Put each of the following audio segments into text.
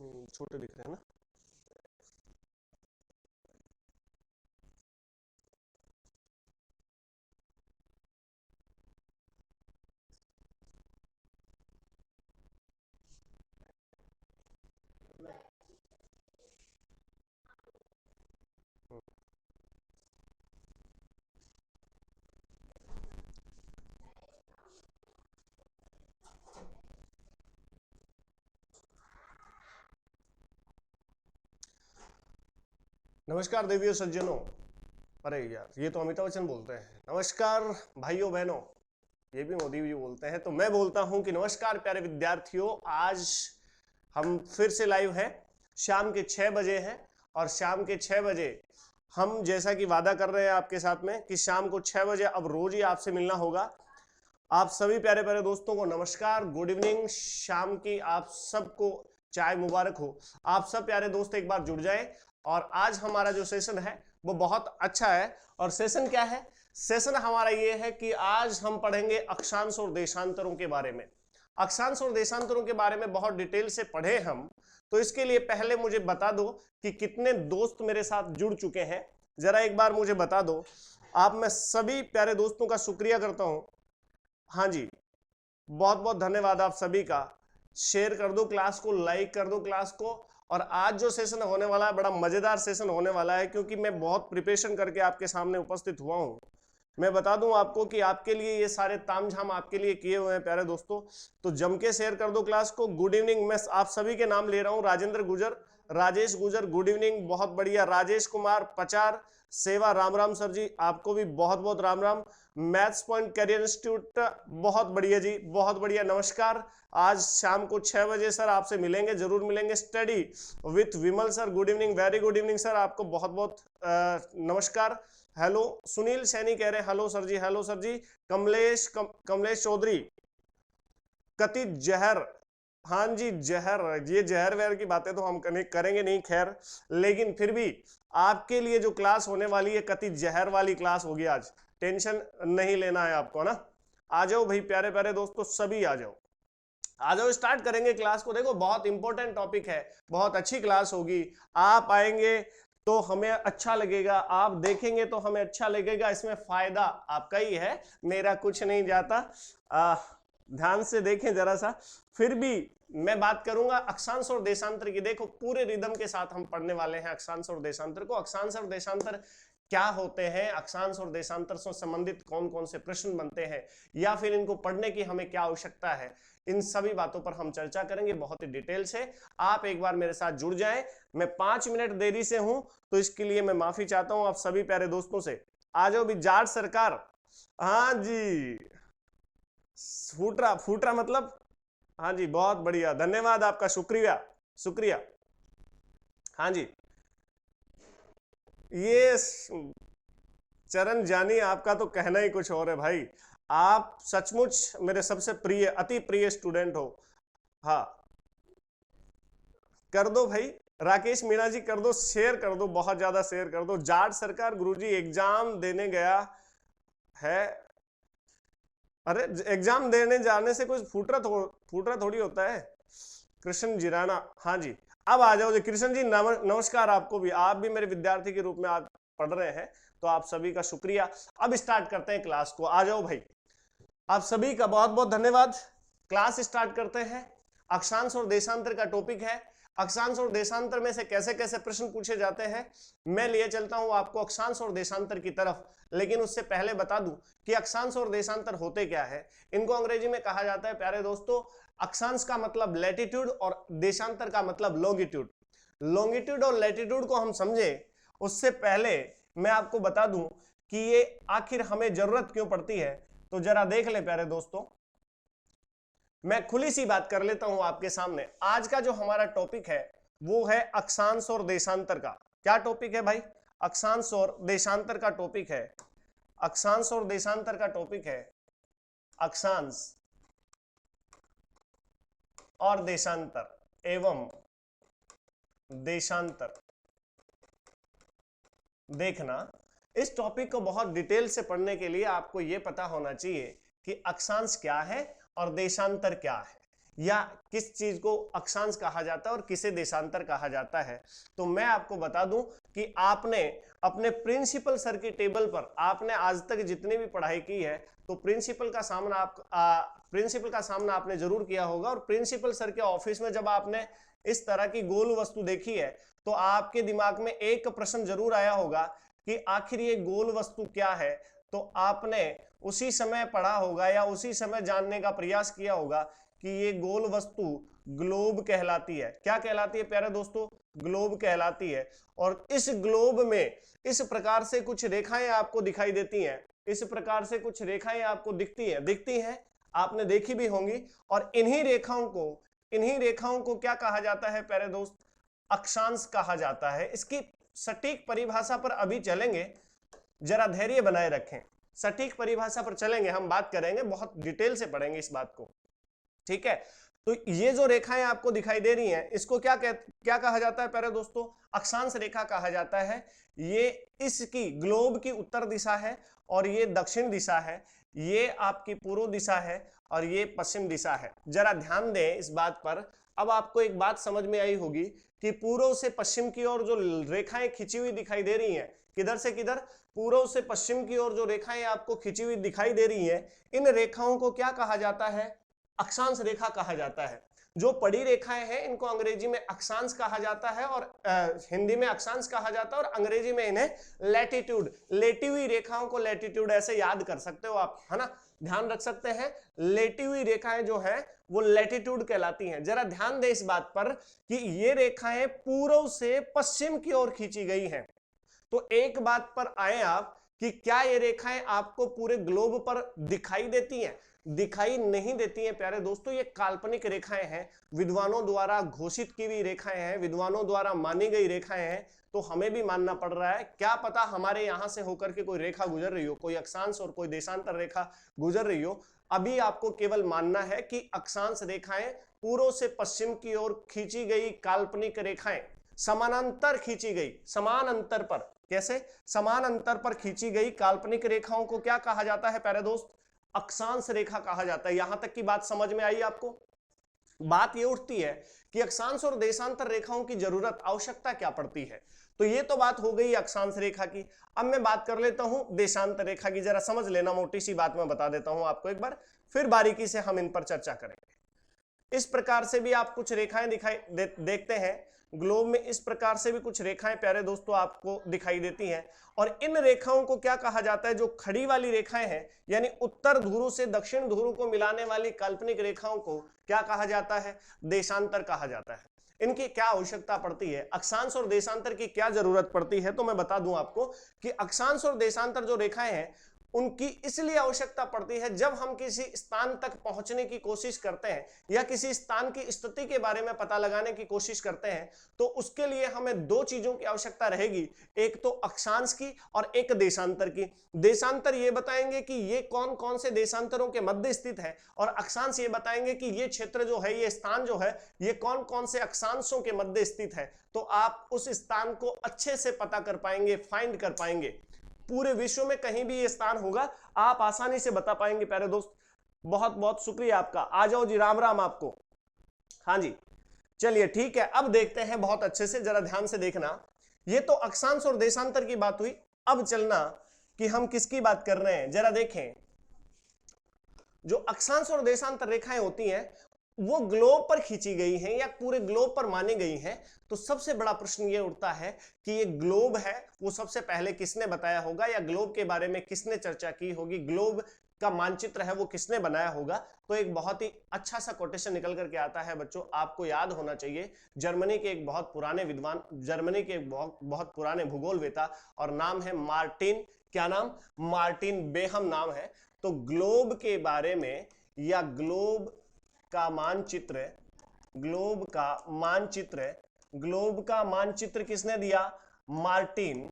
छोटे दिख रहे हैं ना। नमस्कार देवियों सज्जनों। अरे यार, ये तो अमिताभ बच्चन बोलते हैं। नमस्कार भाइयों बहनों, ये भी मोदी जी बोलते हैं। तो मैं बोलता हूं कि नमस्कार प्यारे विद्यार्थियों। आज हम फिर से लाइव हैं, शाम के 6 बजे हैं। और शाम के 6 बजे हम जैसा कि वादा कर रहे हैं आपके साथ में कि शाम को 6 बजे अब रोज ही आपसे मिलना होगा। आप सभी प्यारे प्यारे दोस्तों को नमस्कार, गुड इवनिंग। शाम की आप सबको चाय मुबारक हो। आप सब प्यारे दोस्त एक बार जुड़ जाएं। और आज हमारा जो सेशन है वो बहुत अच्छा है। और सेशन क्या है? सेशन हमारा ये है कि आज हम पढ़ेंगे अक्षांश और देशांतरों के बारे में। अक्षांश और देशांतरों के बारे में बहुत डिटेल से पढ़े हम। तो इसके लिए पहले मुझे बता दो कि कितने दोस्त मेरे साथ जुड़ चुके हैं, जरा एक बार मुझे बता दो। आप मैं सभी प्यारे दोस्तों का शुक्रिया करता हूं। हाँ जी, बहुत बहुत धन्यवाद आप सभी का। शेयर कर दो क्लास को, लाइक कर दो क्लास को। और आज जो सेशन होने वाला है बड़ा मजेदार सेशन होने वाला है, क्योंकि मैं बहुत प्रिपरेशन करके आपके सामने उपस्थित हुआ हूं। मैं बता दूं आपको कि आपके लिए ये सारे तामझाम आपके लिए किए हुए हैं प्यारे दोस्तों। तो जम के शेयर कर दो क्लास को। गुड इवनिंग, मैं आप सभी के नाम ले रहा हूं। राजेंद्र गुजर, राजेश गुजर, गुड इवनिंग, बहुत बढ़िया। राजेश कुमार पचार, सेवा, राम राम सर जी, आपको भी बहुत बहुत Ram Ram. Maths point career institute, बहुत बढ़िया जी, बहुत बढ़िया, नमस्कार। आज शाम को 6 बजे सर आपसे मिलेंगे, जरूर मिलेंगे। Study with Vimal sir, good evening, very good evening sir, आपको बहुत बहुत नमस्कार। हेलो सुनील सैनी कह रहे हैं हेलो सर जी, हेलो सर जी। कमलेश चौधरी, कति जहर, हाँ जी जहर, ये जहर वहर की बातें तो हम करेंगे नहीं, खैर। लेकिन फिर भी आपके लिए जो क्लास होने वाली है कति जहर वाली क्लास होगी आज, टेंशन नहीं लेना है आपको ना। आ जाओ भाई प्यारे प्यारे दोस्तों, सभी आ जाओ, आ जाओ, स्टार्ट करेंगे क्लास को। देखो बहुत इंपॉर्टेंट टॉपिक है, बहुत अच्छी क्लास होगी। आप आएंगे तो हमें अच्छा लगेगा, आप देखेंगे तो हमें अच्छा लगेगा। इसमें फायदा आपका ही है, मेरा कुछ नहीं जाता। ध्यान से देखें जरा सा। फिर भी मैं बात करूंगा अक्षांश और देशांतर की। देखो पूरे रिदम के साथ हम पढ़ने वाले हैं अक्षांश और देशांतर को। अक्षांश और देशांतर क्या होते हैं, अक्षांश और देशांतर से संबंधित कौन कौन से प्रश्न बनते हैं, या फिर इनको पढ़ने की हमें क्या आवश्यकता है, इन सभी बातों पर हम चर्चा करेंगे बहुत ही डिटेल से। आप एक बार मेरे साथ जुड़ जाएं। मैं 5 मिनट देरी से हूं तो इसके लिए मैं माफी चाहता हूं आप सभी प्यारे दोस्तों से। आ जाओ भी जाट सरकार, हाँ जी, फूटरा फूटरा मतलब, हाँ जी बहुत बढ़िया, धन्यवाद आपका, शुक्रिया शुक्रिया। हाँ जी, ये चरण जानी, आपका तो कहना ही कुछ और है भाई। आप सचमुच मेरे सबसे प्रिय, अति प्रिय स्टूडेंट हो। हाँ कर दो भाई, राकेश मीणा जी कर दो, शेयर कर दो, बहुत ज्यादा शेयर कर दो। जाट सरकार गुरुजी एग्जाम देने गया है। अरे एग्जाम देने जाने से कोई फूटरा थोड़ी होता है। कृष्ण जिराना, हाँ जी, अब आ जाओ जी कृष्ण जी, नमस्कार आपको भी। आप भी मेरे विद्यार्थी के रूप में आप पढ़ रहे हैं, तो आप सभी का शुक्रिया। अब स्टार्ट करते हैं क्लास को, आ जाओ भाई। आप सभी का बहुत बहुत धन्यवाद। क्लास स्टार्ट करते हैं। अक्षांश और देशांतर का टॉपिक है। अक्षांश और देशांतर में से कैसे कैसे प्रश्न पूछे जाते हैं, मैं लिए चलता हूं आपको अक्षांश और देशांतर की तरफ। लेकिन उससे पहले बता दूं कि अक्षांश और देशांतर होते क्या है। इनको अंग्रेजी में कहा जाता है प्यारे दोस्तों, अक्षांश का मतलब लैटिट्यूड और देशांतर का मतलब लॉन्गिट्यूड। लॉन्गिट्यूड और लैटिट्यूड को हम समझे उससे पहले मैं आपको बता दूं कि ये आखिर हमें जरूरत क्यों पड़ती है। तो जरा देख ले प्यारे दोस्तों, मैं खुली सी बात कर लेता हूं आपके सामने। आज का जो हमारा टॉपिक है वो है अक्षांश और देशांतर का। क्या टॉपिक है भाई? अक्षांश और देशांतर का टॉपिक है। अक्षांश और देशांतर का टॉपिक है अक्षांश और देशांतर एवं देशांतर। देखना, इस टॉपिक को बहुत डिटेल से पढ़ने के लिए आपको यह पता होना चाहिए कि अक्षांश क्या है और देशांतर क्या है। या किस चीज को अक्षांश कहा जाता है और किसे देशांतर कहा जाता है। तो मैं आपको बता दूं कि आपने अपने प्रिंसिपल सर की टेबल पर आपने आज तक जितनी भी पढ़ाई की है तो प्रिंसिपल का सामना आपने जरूर किया होगा। और प्रिंसिपल सर के ऑफिस में जब आपने इस तरह की गोल वस्तु देखी है तो आपके दिमाग में एक प्रश्न जरूर आया होगा कि आखिर ये गोल वस्तु क्या है। तो आपने उसी समय पढ़ा होगा या उसी समय जानने का प्रयास किया होगा कि ये गोल वस्तु ग्लोब कहलाती है। क्या कहलाती है प्यारे दोस्तों? ग्लोब कहलाती है। और इस ग्लोब में इस प्रकार से कुछ रेखाएं आपको दिखाई देती हैं, इस प्रकार से कुछ रेखाएं आपको दिखती हैं, आपने देखी भी होंगी। और इन्हीं रेखाओं को क्या कहा जाता है प्यारे दोस्त? अक्षांश कहा जाता है। इसकी सटीक परिभाषा पर अभी चलेंगे, जरा धैर्य बनाए रखें। सटीक परिभाषा पर चलेंगे, हम बात करेंगे, बहुत डिटेल से पढ़ेंगे इस बात को, ठीक है। तो ये जो रेखाएं आपको दिखाई दे रही हैं इसको क्या कहा जाता है प्यारे दोस्तों? अक्षांश रेखा कहा जाता है। ये इसकी ग्लोब की उत्तर दिशा है और ये दक्षिण दिशा है, ये आपकी पूर्व दिशा है और ये पश्चिम दिशा है। जरा ध्यान दें इस बात पर। अब आपको एक बात समझ में आई होगी कि पूर्व से पश्चिम की ओर जो रेखाएं खिंची हुई दिखाई दे रही हैं, किधर से किधर? पूर्व से पश्चिम की ओर जो रेखाएं आपको खिंची हुई दिखाई दे रही हैं, इन रेखाओं को क्या कहा जाता है? अक्षांश रेखा कहा जाता है। जो पड़ी रेखाएं हैं इनको अंग्रेजी में अक्षांश कहा जाता है और हिंदी में अक्षांश कहा जाता है और अंग्रेजी में इन्हें लैटिट्यूड, लेटी हुई रेखाओं को लैटिट्यूड ऐसे याद कर सकते हो आप, है ना, ध्यान रख सकते हैं। लेटी हुई रेखाएं जो है वो लैटिट्यूड कहलाती हैं। जरा ध्यान दें इस बात पर कि ये रेखाएं पूर्व से पश्चिम की ओर खींची गई हैं। तो एक बात पर आए आप कि क्या ये रेखाएं आपको पूरे ग्लोब पर दिखाई देती हैं? दिखाई नहीं देती हैं प्यारे दोस्तों। ये काल्पनिक रेखाएं हैं, विद्वानों द्वारा घोषित की हुई रेखाएं हैं, विद्वानों द्वारा मानी गई रेखाएं हैं। तो हमें भी मानना पड़ रहा है, क्या पता हमारे यहां से होकर के कोई रेखा गुजर रही हो, कोई अक्षांश और कोई देशांतर रेखा गुजर रही हो। अभी आपको केवल मानना है कि अक्षांश रेखाएं पूर्व से पश्चिम की ओर खींची गई काल्पनिक रेखाएं समानांतर खींची गई, समान अंतर पर। कैसे? समान अंतर पर खींची गई काल्पनिक रेखाओं को क्या कहा जाता है प्यारे दोस्त? अक्षांश रेखा कहा जाता है। यहां तक की बात समझ में आई आपको? बात ये उठती है कि अक्षांश और देशांतर रेखाओं की जरूरत, आवश्यकता क्या पड़ती है। तो ये तो बात हो गई अक्षांश रेखा की। अब मैं बात कर लेता हूं देशांतर रेखा की। जरा समझ लेना, मोटी सी बात मैं बता देता हूं आपको एक बार, फिर बारीकी से हम इन पर चर्चा करेंगे। इस प्रकार से भी आप कुछ रेखाएं देखते हैं ग्लोब में। इस प्रकार से भी कुछ रेखाएं प्यारे दोस्तों आपको दिखाई देती हैं। और इन रेखाओं को क्या कहा जाता है? जो खड़ी वाली रेखाएं हैं, यानी उत्तर ध्रुव से दक्षिण ध्रुव को मिलाने वाली काल्पनिक रेखाओं को क्या कहा जाता है? देशांतर कहा जाता है। इनकी क्या आवश्यकता पड़ती है? अक्षांश और देशांतर की क्या जरूरत पड़ती है? तो मैं बता दूं आपको कि अक्षांश और देशांतर जो रेखाएं हैं उनकी इसलिए आवश्यकता पड़ती है जब हम किसी स्थान तक पहुंचने की कोशिश करते हैं या किसी स्थान की स्थिति के बारे में पता लगाने की कोशिश करते हैं, तो उसके लिए हमें दो चीजों की आवश्यकता रहेगी, एक तो अक्षांश की और एक देशांतर की। देशांतर ये बताएंगे कि ये कौन कौन से देशांतरों के मध्य स्थित है, और अक्षांश ये बताएंगे कि ये क्षेत्र जो है, ये स्थान जो है, ये कौन कौन से अक्षांशों के मध्य स्थित है। तो आप उस स्थान को अच्छे से पता कर पाएंगे, फाइंड कर पाएंगे। पूरे विश्व में कहीं भी ये स्थान होगा आप आसानी से बता पाएंगे प्यारे दोस्त। बहुत बहुत शुक्रिया आपका। आ जाओ जी, राम राम आपको। हाँ जी, चलिए ठीक है। अब देखते हैं बहुत अच्छे से, जरा ध्यान से देखना। ये तो अक्षांश और देशांतर की बात हुई। अब चलना कि हम किसकी बात कर रहे हैं, जरा देखें। जो अक्षांश और देशांतर रेखाएं होती हैं वो ग्लोब पर खींची गई हैं या पूरे ग्लोब पर मानी गई हैं। तो सबसे बड़ा प्रश्न ये उठता है कि ये ग्लोब है वो सबसे पहले किसने बताया होगा, या ग्लोब के बारे में किसने चर्चा की होगी, ग्लोब का मानचित्र है वो किसने बनाया होगा। तो एक बहुत ही अच्छा सा कोटेशन निकल करके आता है बच्चों, आपको याद होना चाहिए। जर्मनी के एक बहुत पुराने विद्वान, जर्मनी के एक बहुत पुराने भूगोलवेता, और नाम है मार्टिन, क्या नाम? मार्टिन बेहम नाम है। तो ग्लोब के बारे में, या ग्लोब का मानचित्र, ग्लोब का मानचित्र किसने दिया? मार्टिन,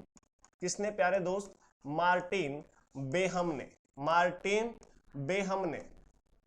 किसने प्यारे दोस्त? मार्टिन बेहम ने। मार्टिन बेहम ने,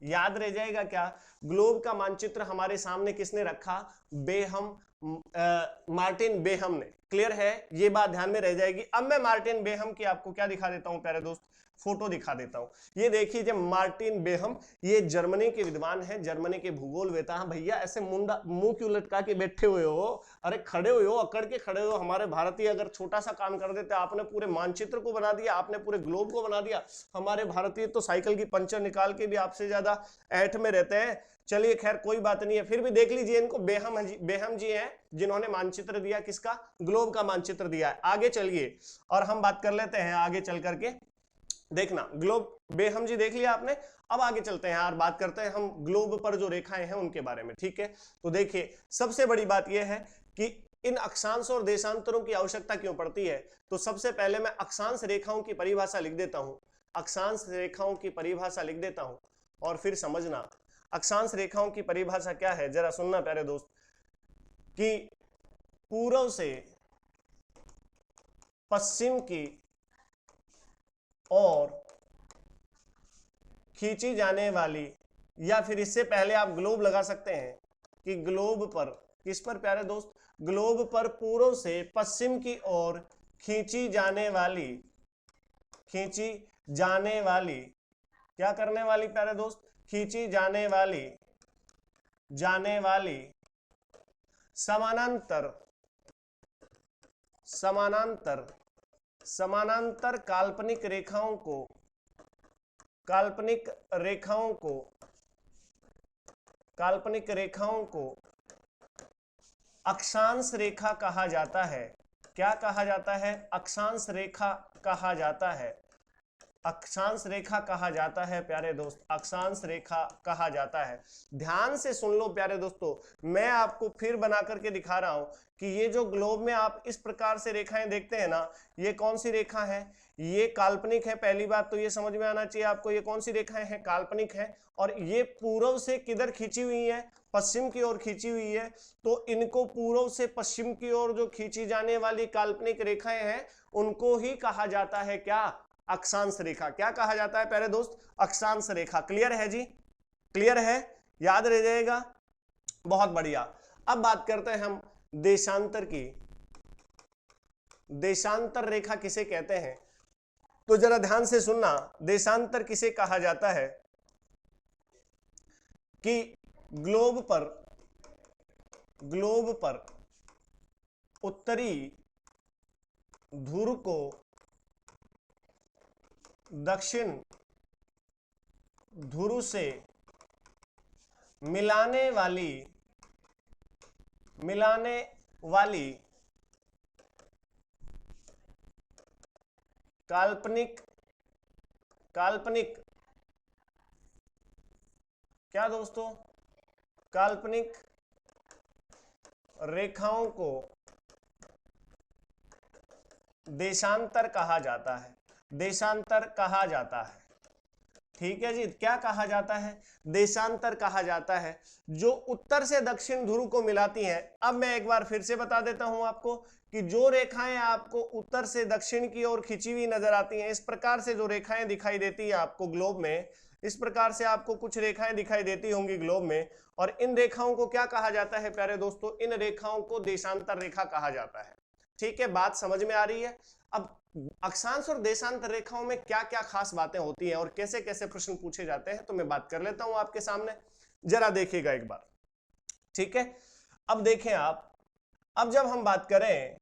याद रह जाएगा क्या? ग्लोब का मानचित्र हमारे सामने किसने रखा? बेहम मार्टिन बेहम ने। क्लियर है, ये बात ध्यान में रह जाएगी। अब मैं मार्टिन बेहम की आपको क्या दिखा देता हूं प्यारे दोस्त, फोटो दिखा देता हूं। ये देखिए जब मार्टिन बेहम, ये जर्मनी के विद्वान हैं, जर्मनी के भूगोल वेता हैं। भैया ऐसे मुंडा मुंह क्यों लटका के बैठे हुए हो, अरे खड़े हुए हो, अकड़ के खड़े हो। हमारे भारतीय अगर छोटा सा काम कर देते, आपने पूरे मानचित्र को बना दिया, आपने पूरे ग्लोब को बना दिया। हमारे भारतीय तो साइकिल की पंचर निकाल के भी आपसे ज्यादा ऐठ में रहते हैं। चलिए खैर कोई बात नहीं है, फिर भी देख लीजिए इनको। बेहम जी हैं जिन्होंने मानचित्र दिया, किसका, ग्लोब का मानचित्र दिया है। आगे चलिए और हम बात कर लेते हैं आगे चल करके। देखना ग्लोब बेहम जी देख लिया आपने। अब आगे चलते हैं और बात करते हैं हम ग्लोब पर जो रेखाएं हैं उनके बारे में। ठीक है, तो देखिए सबसे बड़ी बात यह है कि इन अक्षांश और देशांतरों की आवश्यकता क्यों पड़ती है। तो सबसे पहले मैं अक्षांश रेखाओं की परिभाषा लिख देता हूं, अक्षांश रेखाओं की परिभाषा लिख देता हूं और फिर समझना अक्षांश रेखाओं की परिभाषा क्या है। जरा सुनना प्यारे दोस्त, कि पूर्व से पश्चिम की ओर खींची जाने वाली, या फिर इससे पहले आप ग्लोब लगा सकते हैं कि ग्लोब पर, किस पर प्यारे दोस्त, ग्लोब पर पूर्व से पश्चिम की ओर खींची जाने वाली क्या करने वाली प्यारे दोस्त, खींची जाने वाली समानांतर काल्पनिक रेखाओं को अक्षांश रेखा कहा जाता है। क्या कहा जाता है, अक्षांश रेखा कहा जाता है। अक्षांश रेखा कहा जाता है प्यारे दोस्त, अक्षांश रेखा कहा जाता है। ध्यान से सुन लो प्यारे दोस्तों, मैं आपको फिर बना करके दिखा रहा हूं कि ये जो ग्लोब में आप इस प्रकार से रेखाएं देखते हैं ना, ये कौन सी रेखा है, ये काल्पनिक है। पहली बात तो ये समझ में आना चाहिए आपको, ये कौन सी रेखाएं हैं, काल्पनिक है। और ये पूर्व से किधर खींची हुई है, पश्चिम की ओर खींची हुई है। तो इनको पूर्व से पश्चिम की ओर जो खींची जाने वाली काल्पनिक रेखाएं हैं उनको ही कहा जाता है क्या, अक्षांश रेखा। क्या कहा जाता है प्यारे दोस्त, अक्षांश रेखा। क्लियर है जी, क्लियर है, याद रह जाएगा, बहुत बढ़िया। अब बात करते हैं हम देशांतर की। देशांतर रेखा किसे कहते हैं, तो जरा ध्यान से सुनना। देशांतर किसे कहा जाता है कि ग्लोब पर उत्तरी ध्रुव को दक्षिण ध्रुव से मिलाने वाली काल्पनिक क्या दोस्तों, काल्पनिक रेखाओं को देशांतर कहा जाता है। देशांतर कहा जाता है, ठीक है जी। क्या कहा जाता है, देशांतर कहा जाता है, जो उत्तर से दक्षिण ध्रुव को मिलाती हैं। अब मैं एक बार फिर से बता देता हूं आपको कि जो रेखाएं आपको उत्तर से दक्षिण की ओर खींची हुई नजर आती हैं, इस प्रकार से जो रेखाएं दिखाई देती है आपको ग्लोब में, इस प्रकार से आपको कुछ रेखाएं दिखाई देती होंगी ग्लोब में। और इन रेखाओं को क्या कहा जाता है प्यारे दोस्तों, इन रेखाओं को देशांतर रेखा कहा जाता है। ठीक है, बात समझ में आ रही है। अब अक्षांश और देशांतर रेखाओं में क्या क्या खास बातें होती हैं और कैसे कैसे प्रश्न पूछे जाते हैं, तो मैं बात कर लेता हूं आपके सामने, जरा देखिएगा एक बार। ठीक है, अब देखें आप, अब जब हम बात करें,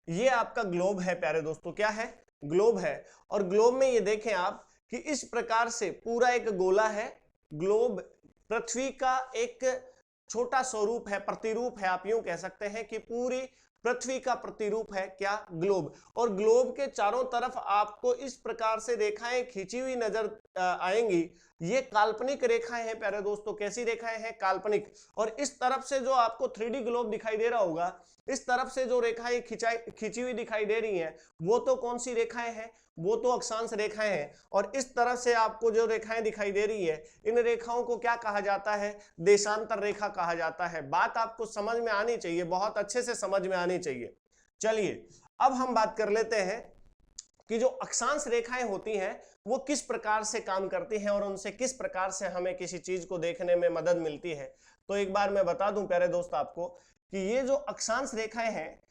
ये आपका ग्लोब है प्यारे दोस्तों, क्या है, ग्लोब है। और ग्लोब में ये देखें आप कि इस प्रकार से पूरा एक गोला है। ग्लोब पृथ्वी का एक छोटा स्वरूप है, प्रतिरूप है, आप यूं कह सकते हैं कि पूरी पृथ्वी का प्रतिरूप है क्या, ग्लोब। और ग्लोब के चारों तरफ आपको इस प्रकार से रेखाएं खींची हुई नजर आएंगी। ये काल्पनिक रेखाएं हैं प्यारे दोस्तों, कैसी रेखाएं हैं, काल्पनिक। और इस तरफ से जो आपको 3D ग्लोब दिखाई दे रहा होगा, इस तरफ से जो रेखाएं खींची हुई दिखाई दे रही हैं, वो तो कौन सी रेखाएं हैं, वो तो अक्षांश रेखाएं हैं। और इस तरफ से आपको जो रेखाएं दिखाई दे रही है, इन रेखाओं को क्या कहा जाता है, देशांतर रेखा कहा जाता है। बात आपको समझ में आनी चाहिए, बहुत अच्छे से समझ में आनी चाहिए। चलिए अब हम बात कर लेते हैं कि जो अक्षांश रेखाएं होती हैं वो किस प्रकार से काम करती हैं और उनसे किस प्रकार से हमें किसी चीज को देखने में मदद मिलती है। तो एक बार मैं बता दूं प्यारे दोस्त आपको कि ये जो अक्षांश रेखाएं हैं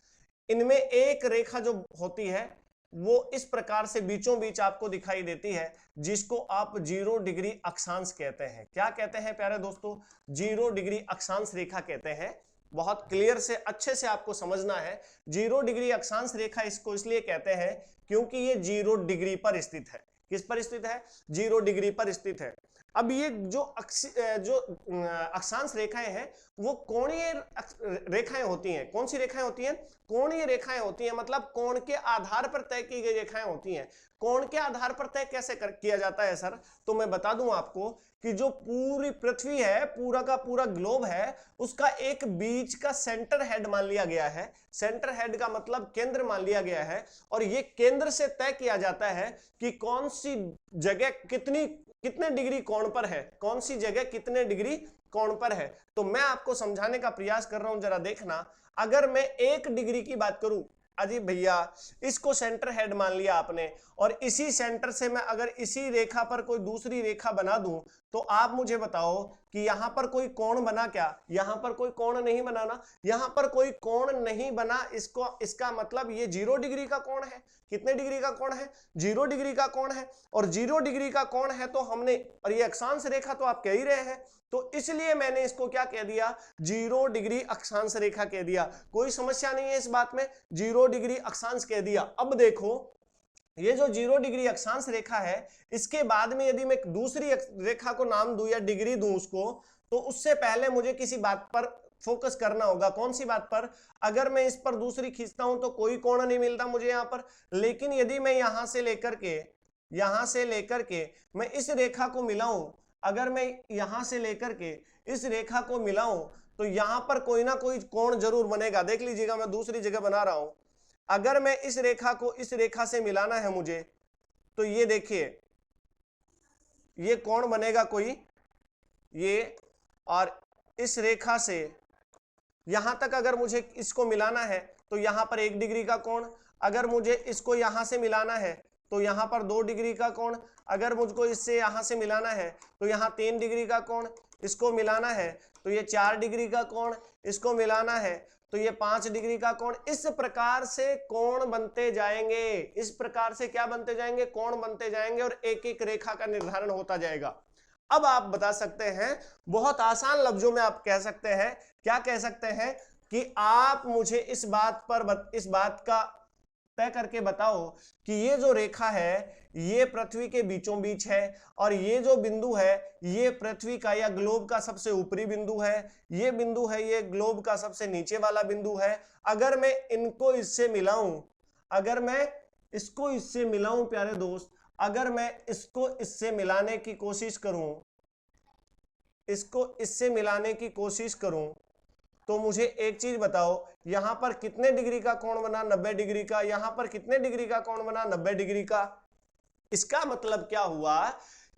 इनमें एक रेखा जो होती है वो इस प्रकार से बीचों बीच आपको दिखाई देती है, जिसको आप 0 डिग्री अक्षांश कहते हैं। क्या कहते हैं प्यारे दोस्तों? 0 डिग्री अक्षांश रेखा कहते हैं। बहुत क्लियर से अच्छे से आपको समझना है। 0 डिग्री अक्षांश रेखा इसको इसलिए कहते हैं क्योंकि ये 0 डिग्री पर स्थित है। किस पर स्थित है? 0 डिग्री पर स्थित है। अब ये जो अक्षांश रेखाएं हैं वो कोणीय रेखाएं होती हैं। कौन सी रेखाएं होती हैं? कोणीय रेखाएं होती हैं, मतलब कोण के आधार पर तय की गई रेखाएं होती हैं। कोण के आधार पर तय कैसे किया जाता है सर? तो मैं बता दूं आपको कि जो पूरी पृथ्वी है, पूरा का पूरा ग्लोब है, उसका एक बीच का सेंटर हेड मान लिया गया है। सेंटर हेड का मतलब केंद्र मान लिया गया है, और ये केंद्र से तय किया जाता है कि कौन सी जगह कितने डिग्री कोण पर है, कौन सी जगह कितने डिग्री कोण पर है। तो मैं आपको समझाने का प्रयास कर रहा हूं, जरा देखना। अगर मैं 1 डिग्री की बात करूं, अजीब भैया इसको सेंटर हेड मान लिया आपने, और इसी सेंटर से मैं अगर इसी रेखा पर कोई दूसरी रेखा बना दूं, तो आप मुझे बताओ कि यहां पर कोई कोण बना क्या? यहां पर कोई कोण नहीं बना ना। यहां पर कोई कोण नहीं बना, इसका मतलब ये 0 डिग्री का कोण है। कितने डिग्री का कोण है? 0 डिग्री का कोण है। और 0 डिग्री का कोण है तो हमने, और ये अक्षांश रेखा तो आप कह ही रहे हैं, तो इसलिए मैंने इसको क्या कह दिया? 0 डिग्री अक्षांश रेखा कह दिया। कोई समस्या नहीं है इस बात में, 0 डिग्री अक्षांश कह दिया। अब देखो, ये जो 0 डिग्री अक्षांश रेखा है, इसके बाद में यदि मैं दूसरी रेखा को नाम दूं या डिग्री दूं उसको, तो उससे पहले मुझे किसी बात पर फोकस करना होगा। कौन सी बात पर? अगर मैं इस पर दूसरी खींचता हूं तो कोई कोण नहीं मिलता मुझे यहां पर, लेकिन यदि मैं यहां से लेकर के मैं इस रेखा को मिलाऊं, अगर मैं यहां से लेकर के इस रेखा को मिलाऊं, तो यहां पर कोई ना कोई कोण जरूर बनेगा। देख लीजिएगा, मैं दूसरी जगह बना रहा हूं। अगर मैं इस रेखा को इस रेखा से मिलाना है मुझे, तो ये देखिए, ये कोण बनेगा कोई, ये, और इस रेखा से यहां तक अगर मुझे इसको मिलाना है तो यहां पर 1 डिग्री का कोण। अगर मुझे इसको यहां से मिलाना है तो यहां पर 2 डिग्री का कोण। अगर मुझको इससे यहां से मिलाना है तो यहां 3 डिग्री का कोण। इसको मिलाना है तो ये 4 डिग्री का कोण। इसको मिलाना है तो ये 5 डिग्री का कोण। इस प्रकार से कोण बनते जाएंगे। इस प्रकार से क्या बनते जाएंगे? कोण बनते जाएंगे, और एक एक रेखा का निर्धारण होता जाएगा। अब आप बता सकते हैं, बहुत आसान लफ्जों में आप कह सकते हैं, क्या कह सकते हैं कि आप मुझे इस बात का तय करके बताओ कि ये जो रेखा है ये पृथ्वी के बीचों बीच है, और ये जो बिंदु है ये पृथ्वी का या ग्लोब का सबसे ऊपरी बिंदु है। ये बिंदु है ये ग्लोब का सबसे नीचे वाला बिंदु है। अगर मैं इनको इससे मिलाऊं, अगर मैं इसको इससे मिलाऊं प्यारे दोस्त, अगर मैं इसको इससे मिलाने की कोशिश करूं, इसको इससे मिलाने की कोशिश करूं, तो मुझे एक चीज बताओ, यहां पर कितने डिग्री का कोण बना? 90 डिग्री का। यहां पर कितने डिग्री का कोण बना? 90 डिग्री का। इसका मतलब क्या हुआ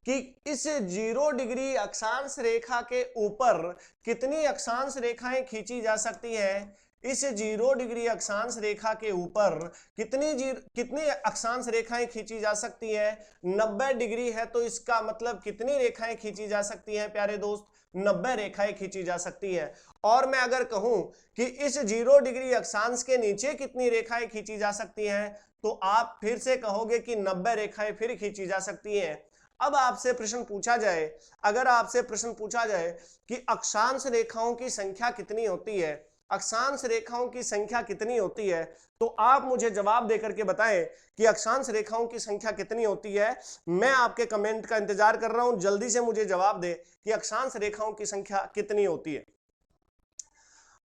कि इस 0 डिग्री अक्षांश रेखा के ऊपर कितनी अक्षांश रेखाएं खींची जा सकती हैं? इस 0 डिग्री अक्षांश रेखा के ऊपर कितनी अक्षांश रेखाएं खींची जा सकती हैं? 90 डिग्री है, तो इसका मतलब कितनी रेखाएं खींची जा सकती हैं प्यारे दोस्त? 90 रेखाएं खींची जा सकती है। और मैं अगर कहूं कि इस 0 डिग्री अक्षांश के नीचे कितनी रेखाएं खींची जा सकती हैं, तो आप फिर से कहोगे कि 90 रेखाएं फिर खींची जा सकती हैं। अब आपसे प्रश्न पूछा जाए, अगर आपसे प्रश्न पूछा जाए कि अक्षांश रेखाओं की संख्या कितनी होती है, अक्षांश रेखाओं की संख्या कितनी होती है, तो आप मुझे जवाब देकर के बताएं कि अक्षांश रेखाओं की संख्या कितनी होती है। मैं आपके कमेंट का इंतजार कर रहा हूं, जल्दी से मुझे जवाब दे कि अक्षांश रेखाओं की संख्या कितनी होती है।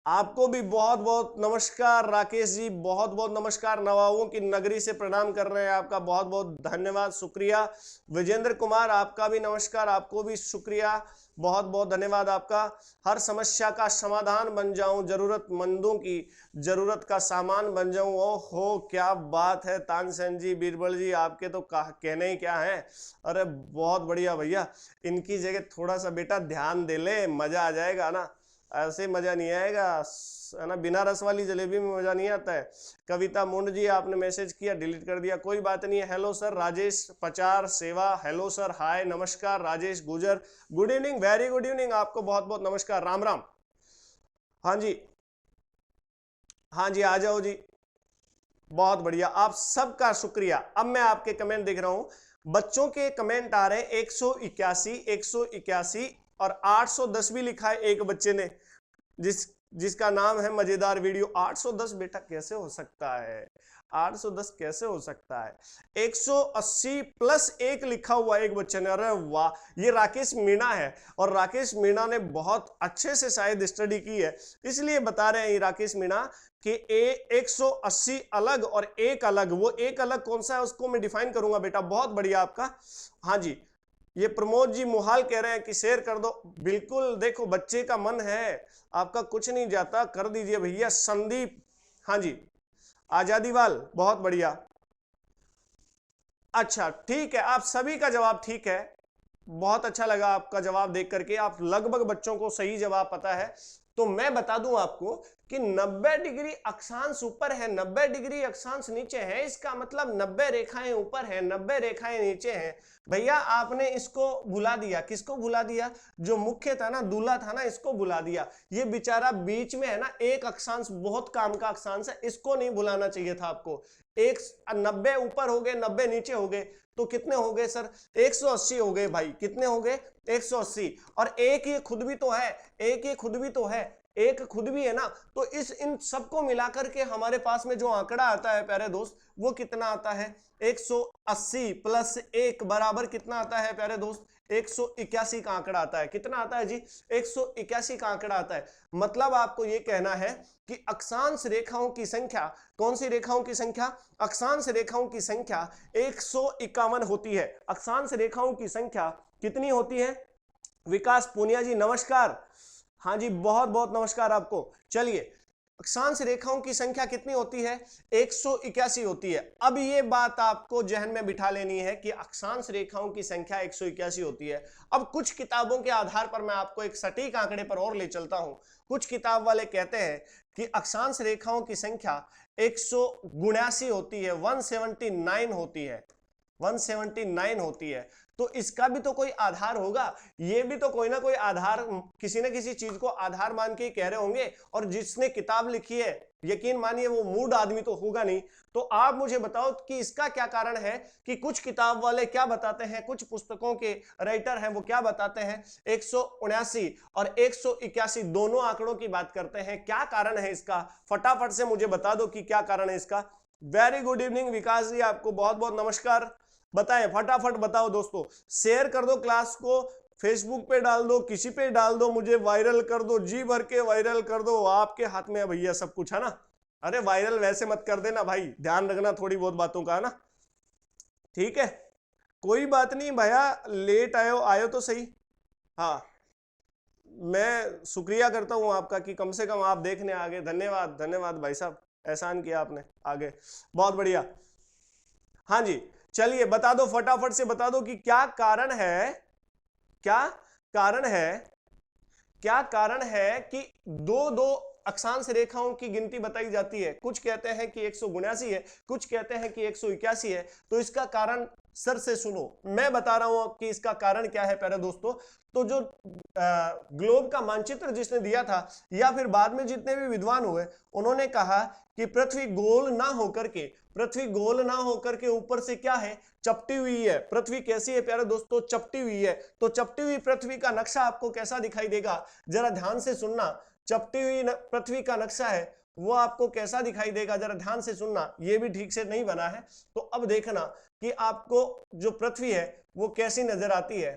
आपको भी बहुत बहुत नमस्कार राकेश जी, बहुत बहुत नमस्कार। नवाबों की नगरी से प्रणाम कर रहे हैं, आपका बहुत बहुत धन्यवाद, शुक्रिया। विजेंद्र कुमार आपका भी नमस्कार, आपको भी शुक्रिया, बहुत बहुत धन्यवाद आपका। हर समस्या का समाधान बन जाऊं, जरूरतमंदों की जरूरत का सामान बन जाऊं। ओहो क्या बात है तानसेन जी, बीरबल जी, आपके तो कहने ही क्या है। अरे बहुत बढ़िया भैया, इनकी जगह थोड़ा सा बेटा ध्यान दे ले, मजा आ जाएगा ना। ऐसे मजा नहीं आएगा, है ना, बिना रस वाली जलेबी में मजा नहीं आता है। कविता मुंड जी आपने मैसेज किया, डिलीट कर दिया, कोई बात नहीं है। हेलो सर, राजेश पचार सेवा, हेलो सर, हाय नमस्कार। राजेश गुजर, good evening, very good evening, आपको बहुत बहुत नमस्कार, राम राम। हाँ जी, हाँ जी, आ जाओ जी, बहुत बढ़िया, आप सबका शुक्रिया। अब मैं आपके कमेंट देख रहा हूं, बच्चों के कमेंट आ रहे हैं 181, 181 और 810 भी लिखा है एक बच्चे ने, जिसका नाम है मजेदार वीडियो। 810 बेटा कैसे हो सकता है, 810 कैसे हो सकता है? 180 प्लस 1 लिखा हुआ एक बच्चे ने, अरे वाह, ये राकेश मीणा है। और राकेश मीणा ने बहुत अच्छे से शायद स्टडी की है, इसलिए बता रहे हैं ये राकेश मीणा कि 180 अलग और एक अलग। वो एक अलग कौन सा है उसको मैं डिफाइन करूंगा बेटा। बहुत बढ़िया आपका। हाँ जी, ये प्रमोद जी मुहाल कह रहे हैं कि शेयर कर दो। बिल्कुल, देखो बच्चे का मन है, आपका कुछ नहीं जाता, कर दीजिए भैया। संदीप, हाँ जी, आजादीवाल, बहुत बढ़िया। अच्छा ठीक है, आप सभी का जवाब ठीक है, बहुत अच्छा लगा आपका जवाब देख करके। आप लगभग बच्चों को सही जवाब पता है। तो मैं बता दूं आपको कि 90 डिग्री अक्षांश ऊपर है, 90 डिग्री अक्षांश नीचे है, इसका मतलब 90 रेखाएं ऊपर है, 90 रेखाएं नीचे हैं। भैया आपने इसको भुला दिया। किसको भुला दिया? जो मुख्य था ना, दूल्हा था ना, इसको भुला दिया। ये बेचारा बीच में है ना, एक अक्षांश बहुत काम का अक्षांश है, इसको नहीं भुलाना चाहिए था आपको। एक 90 ऊपर हो गए, 90 नीचे हो गए, तो कितने हो गए सर? 180 हो गए भाई। कितने हो गए? 180। और एक ये खुद भी तो है, एक ये खुद भी तो है, एक खुद भी है ना। तो इन सबको मिलाकर के हमारे पास में जो आंकड़ा आता है प्यारे दोस्त, वो कितना आता है? 180 प्लस 1 बराबर कितना आता है प्यारे दोस्त? 181 का आंकड़ा आता है। कितना आता है जी? 181 का आंकड़ा आता है। मतलब आपको ये कहना है कि अक्षांश रेखाओं की संख्या, कौन सी रेखाओं की संख्या? अक्षांश रेखाओं की संख्या 151 होती है। अक्षांश रेखाओं की संख्या कितनी होती है? विकास पूनिया जी नमस्कार। हाँ जी, बहुत बहुत नमस्कार आपको। चलिए, अक्षांश रेखाओं की संख्या कितनी होती है? 181 होती है। अब ये बात आपको जहन में बिठा लेनी है कि अक्षांश रेखाओं की संख्या 181 होती है। अब कुछ किताबों के आधार पर मैं आपको एक सटीक आंकड़े पर और ले चलता हूं। कुछ किताब वाले कहते हैं कि अक्षांश रेखाओं की संख्या 179 होती है, 179 होती है, 179 होती है। तो इसका भी तो कोई आधार होगा, ये भी तो कोई ना कोई आधार, किसी ना किसी चीज को आधार मान के कह रहे होंगे। और जिसने किताब लिखी है, यकीन मानिए वो मूड आदमी तो होगा नहीं। तो आप मुझे बताओ कि इसका क्या कारण है कि कुछ किताब वाले क्या बताते हैं, कुछ पुस्तकों के राइटर हैं वो क्या बताते हैं, 179 और 181 दोनों आंकड़ों की बात करते हैं। क्या कारण है इसका? फटाफट से मुझे बता दो कि क्या कारण है इसका। वेरी गुड इवनिंग विकास जी, आपको बहुत बहुत नमस्कार। बताएं, फटाफट बताओ दोस्तों। शेयर कर दो क्लास को, फेसबुक पे डाल दो, किसी पे डाल दो, मुझे वायरल कर दो, जी भर के वायरल कर दो। आपके हाथ में है भैया सब कुछ, है ना। अरे वायरल वैसे मत कर देना भाई, ध्यान रखना थोड़ी बहुत बातों का, है ना। ठीक है, कोई बात नहीं भैया, लेट आयो तो सही। हाँ, मैं शुक्रिया करता हूं आपका कि कम से कम आप देखने आ गए। धन्यवाद धन्यवाद भाई साहब, एहसान किया आपने, आगे बहुत बढ़िया। हाँ जी, चलिए बता दो, फटाफट से बता दो कि क्या कारण है, क्या कारण है, क्या कारण है कि दो दो अक्षांश रेखाओं की गिनती बताई जाती है। कुछ कहते हैं कि 179 है, कुछ कहते हैं कि 181 है। तो इसका कारण सर से सुनो, मैं बता रहा हूं कि इसका कारण क्या है प्यारे दोस्तों। तो जो ग्लोब का मानचित्र जिसने दिया था, या फिर बाद में जितने भी विद्वान हुए, उन्होंने कहा कि पृथ्वी गोल ना होकर के, पृथ्वी गोल ना होकर के ऊपर से क्या है, चपटी हुई है। पृथ्वी कैसी है प्यारे दोस्तों? चपटी हुई है। तो चपटी हुई पृथ्वी का नक्शा आपको कैसा दिखाई देगा? जरा ध्यान से सुनना। चपटी हुई पृथ्वी का नक्शा है, वो आपको कैसा दिखाई देगा? जरा ध्यान से सुनना, ये भी ठीक से नहीं बना है। तो अब देखना कि आपको जो पृथ्वी है वो कैसी नजर आती है।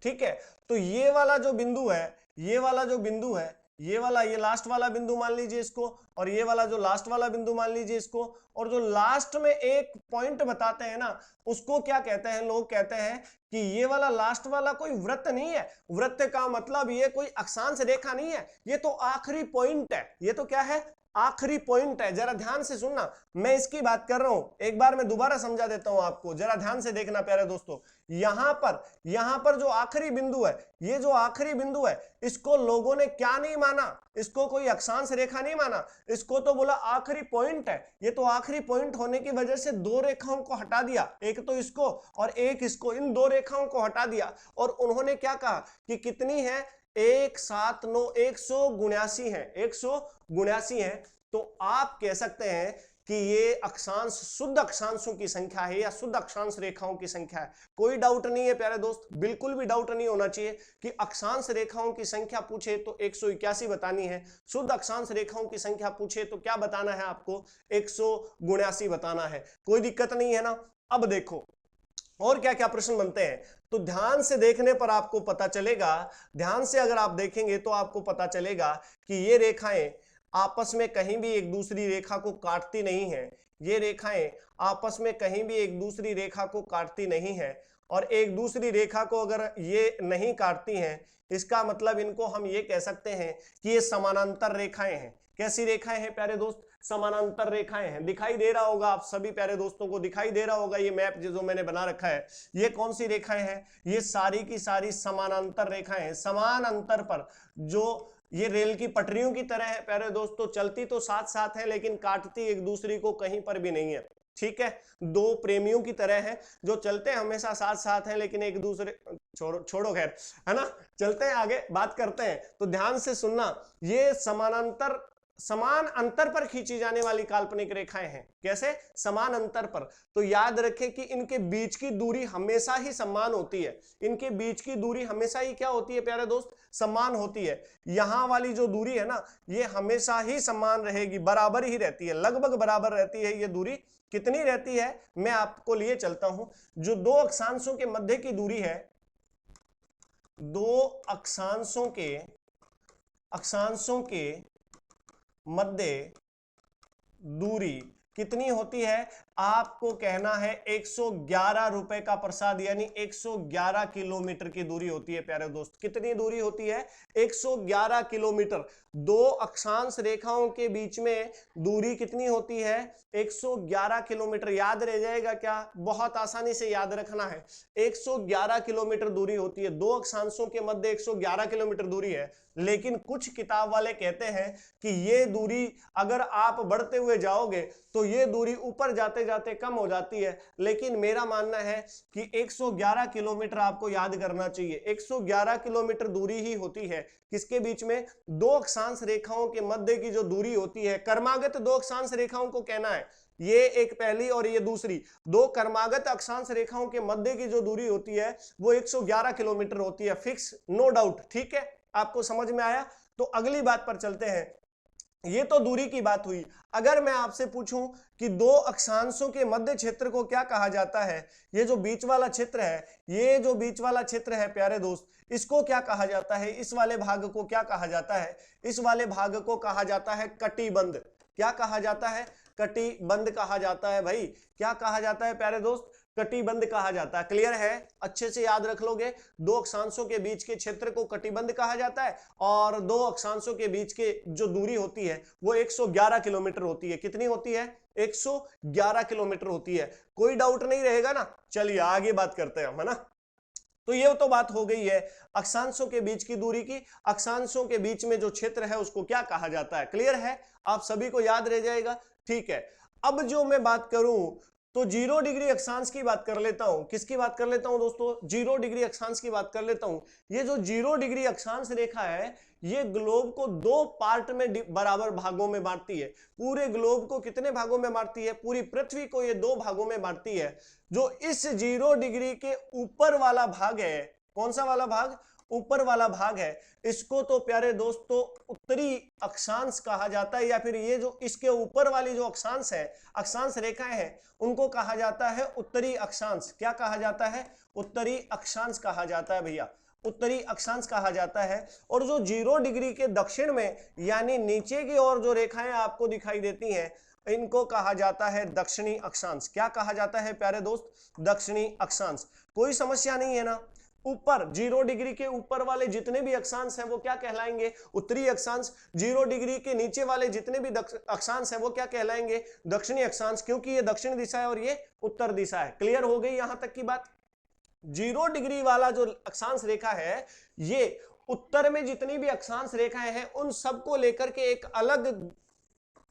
ठीक है, तो ये वाला जो बिंदु है, ये वाला जो बिंदु है, ये वाला, ये लास्ट वाला बिंदु मान लीजिए इसको, और ये वाला जो लास्ट वाला बिंदु मान लीजिए इसको। और जो लास्ट में एक पॉइंट बताते हैं ना, उसको क्या कहते हैं? लोग कहते हैं कि ये वाला लास्ट वाला कोई वृत्त नहीं है। वृत्त का मतलब ये कोई अक्षांश रेखा नहीं है, ये तो आखिरी पॉइंट है। ये तो क्या है? आखिरी पॉइंट है। जरा ध्यान से सुनना, मैं इसकी बात कर रहा हूं। एक बार मैं दोबारा समझा देता हूं आपको, जरा ध्यान से देखना प्यारे दोस्तों। यहां पर जो आखिरी बिंदु है, ये जो आखिरी बिंदु है, इसको लोगों ने क्या नहीं माना? इसको कोई अक्षांश रेखा नहीं माना, इसको तो बोला आखिरी पॉइंट है। ये तो आखिरी पॉइंट होने की वजह से दो रेखाओं को हटा दिया, एक तो इसको और एक इसको, इन दो रेखाओं को हटा दिया। और उन्होंने क्या कहा कि कितनी है? 179 179 है, 179 है। तो आप कह सकते हैं कि ये अक्षांश शुद्ध अक्षांशों की संख्या है या शुद्ध अक्षांश रेखाओं की संख्या है। कोई डाउट नहीं है प्यारे दोस्त, बिल्कुल भी डाउट नहीं होना चाहिए कि अक्षांश रेखाओं की संख्या पूछे तो 181 बतानी है, शुद्ध अक्षांश रेखाओं की संख्या पूछे तो क्या बताना है आपको, 179 बताना है। कोई दिक्कत नहीं है ना। अब देखो और क्या क्या प्रश्न बनते हैं, तो ध्यान से देखने पर आपको पता चलेगा, ध्यान से अगर आप देखेंगे तो आपको पता चलेगा कि ये रेखाएं आपस में कहीं भी एक दूसरी रेखा को काटती नहीं है। ये रेखाएं आपस में कहीं भी एक दूसरी रेखा को काटती नहीं है, और एक दूसरी रेखा को अगर ये नहीं काटती हैं, इसका मतलब इनको हम ये कह सकते हैं कि ये समानांतर रेखाएं हैं। कैसी रेखाएं हैं प्यारे दोस्त, समानांतर रेखाएं हैं। दिखाई दे रहा होगा आप सभी प्यारे दोस्तों को, दिखाई दे रहा होगा ये मैप जो मैंने बना रखा है, ये कौन सी रेखाएं हैं, ये सारी की सारी समानांतर रेखाएं हैं। समान अंतर पर जो ये रेल की पटरियों की तरह है प्यारे दोस्तों, चलती तो साथ साथ है लेकिन काटती एक दूसरी को कहीं पर भी नहीं है। ठीक है, दो प्रेमियों की तरह है जो चलते हमेशा साथ साथ हैं लेकिन एक दूसरे, छोड़ो खैर, है ना, चलते हैं आगे बात करते हैं। तो ध्यान से सुनना, ये समानांतर समान अंतर पर खींची जाने वाली काल्पनिक रेखाएं हैं। कैसे, समान अंतर पर। तो याद रखें कि इनके बीच की दूरी हमेशा ही समान होती है, इनके बीच की दूरी हमेशा ही क्या होती है प्यारे दोस्त, समान होती है। यहां वाली जो दूरी है ना, ये हमेशा ही समान रहेगी, बराबर ही रहती है, लगभग बराबर रहती है। ये दूरी कितनी रहती है, मैं आपको लिए चलता हूं। जो दो अक्षांशों के मध्य की दूरी है, दो अक्षांशों के मध्य दूरी कितनी होती है, आपको कहना है 111 रुपए का प्रसाद, यानी 111 किलोमीटर की दूरी होती है प्यारे दोस्त। कितनी दूरी होती है, 111 किलोमीटर। दो अक्षांश रेखाओं के बीच में दूरी कितनी होती है, 111 किलोमीटर। याद रह जाएगा क्या, बहुत आसानी से याद रखना है, 111 किलोमीटर दूरी होती है। दो अक्षांशों के मध्य 111 किलोमीटर दूरी है, लेकिन कुछ किताब वाले कहते हैं कि ये दूरी अगर आप बढ़ते हुए जाओगे तो ये दूरी ऊपर जाते जाते कम हो जाती है। लेकिन मेरा मानना है कि 111 किलोमीटर आपको याद करना चाहिए। 111 किलोमीटर दूरी ही होती है किसके बीच में, दो अक्षांश रेखाओं के मध्य की जो दूरी होती है। कर्मागत दो अक्षांश रेखाओं को कहना है, ये एक पहली और ये दूसरी, दो कर्मागत अक्षांश रेखाओं के मध्य की जो दूरी होती है वो 111 किलोमीटर होती है, फिक्स, नो डाउट। ठीक है, आपको समझ में आया। तो अगली बात पर चलते हैं। ये तो दूरी की बात हुई। अगर मैं आपसे पूछूं कि दो अक्षांशों के मध्य क्षेत्र को क्या कहा जाता है, ये जो बीच वाला क्षेत्र है, ये जो बीच वाला क्षेत्र है प्यारे दोस्त, इसको क्या कहा जाता है, इस वाले भाग को क्या कहा जाता है, इस वाले भाग को कहा जाता है कटिबंध। क्या कहा जाता है, कटिबंध कहा जाता है भाई। क्या कहा जाता है प्यारे दोस्त, कटिबंध कहा जाता है। क्लियर है, अच्छे से याद रख लोगे। दो अक्षांशों के बीच के क्षेत्र को कटिबंध कहा जाता है, और दो अक्षांशों के बीच के जो दूरी होती है वो 111 किलोमीटर होती है। कितनी होती है, 111 किलोमीटर होती है। कोई डाउट नहीं रहेगा ना। चलिए आगे बात करते हैं हम, है ना। तो ये तो बात हो गई है अक्षांशों के बीच की दूरी की। अक्षांशों के बीच में जो क्षेत्र है उसको क्या कहा जाता है, क्लियर है, आप सभी को याद रह जाएगा। ठीक है, अब जो मैं बात करूं तो 0 डिग्री अक्षांश की बात कर लेता हूं। किसकी बात कर लेता हूं दोस्तों, 0 डिग्री अक्षांश की बात कर लेता हूं। ये जो 0 डिग्री अक्षांश रेखा है, ये ग्लोब को दो पार्ट में बराबर भागों में बांटती है। पूरे ग्लोब को कितने भागों में बांटती है, पूरी पृथ्वी को ये दो भागों में बांटती है। जो इस 0 डिग्री के ऊपर वाला भाग है, कौन सा वाला भाग, ऊपर वाला भाग है, इसको तो प्यारे दोस्तों उत्तरी अक्षांश कहा जाता है, या फिर ये जो इसके ऊपर वाली जो अक्षांश है, अक्षांश रेखाएं हैं, उनको कहा जाता है उत्तरी अक्षांश। क्या कहा जाता है, उत्तरी अक्षांश कहा जाता है भैया, उत्तरी अक्षांश कहा जाता है। और जो 0 डिग्री के दक्षिण में यानी नीचे की ओर जो रेखाएं आपको दिखाई देती हैं, इनको कहा जाता है दक्षिणी अक्षांश। क्या कहा जाता है प्यारे दोस्त, दक्षिणी अक्षांश। कोई समस्या नहीं है ना। ऊपर 0 डिग्री के ऊपर वाले जितने भी अक्षांश हैं वो क्या कहलाएंगे, उत्तरी अक्षांश। 0 डिग्री के नीचे वाले जितने भी अक्षांश हैं वो क्या कहलाएंगे, दक्षिणी अक्षांश, क्योंकि ये दक्षिण दिशा है और ये उत्तर दिशा है। क्लियर हो गई यहां तक की बात। 0 डिग्री वाला जो अक्षांश रेखा है, ये उत्तर में जितनी भी अक्षांश रेखाएं हैं उन सबको लेकर के एक अलग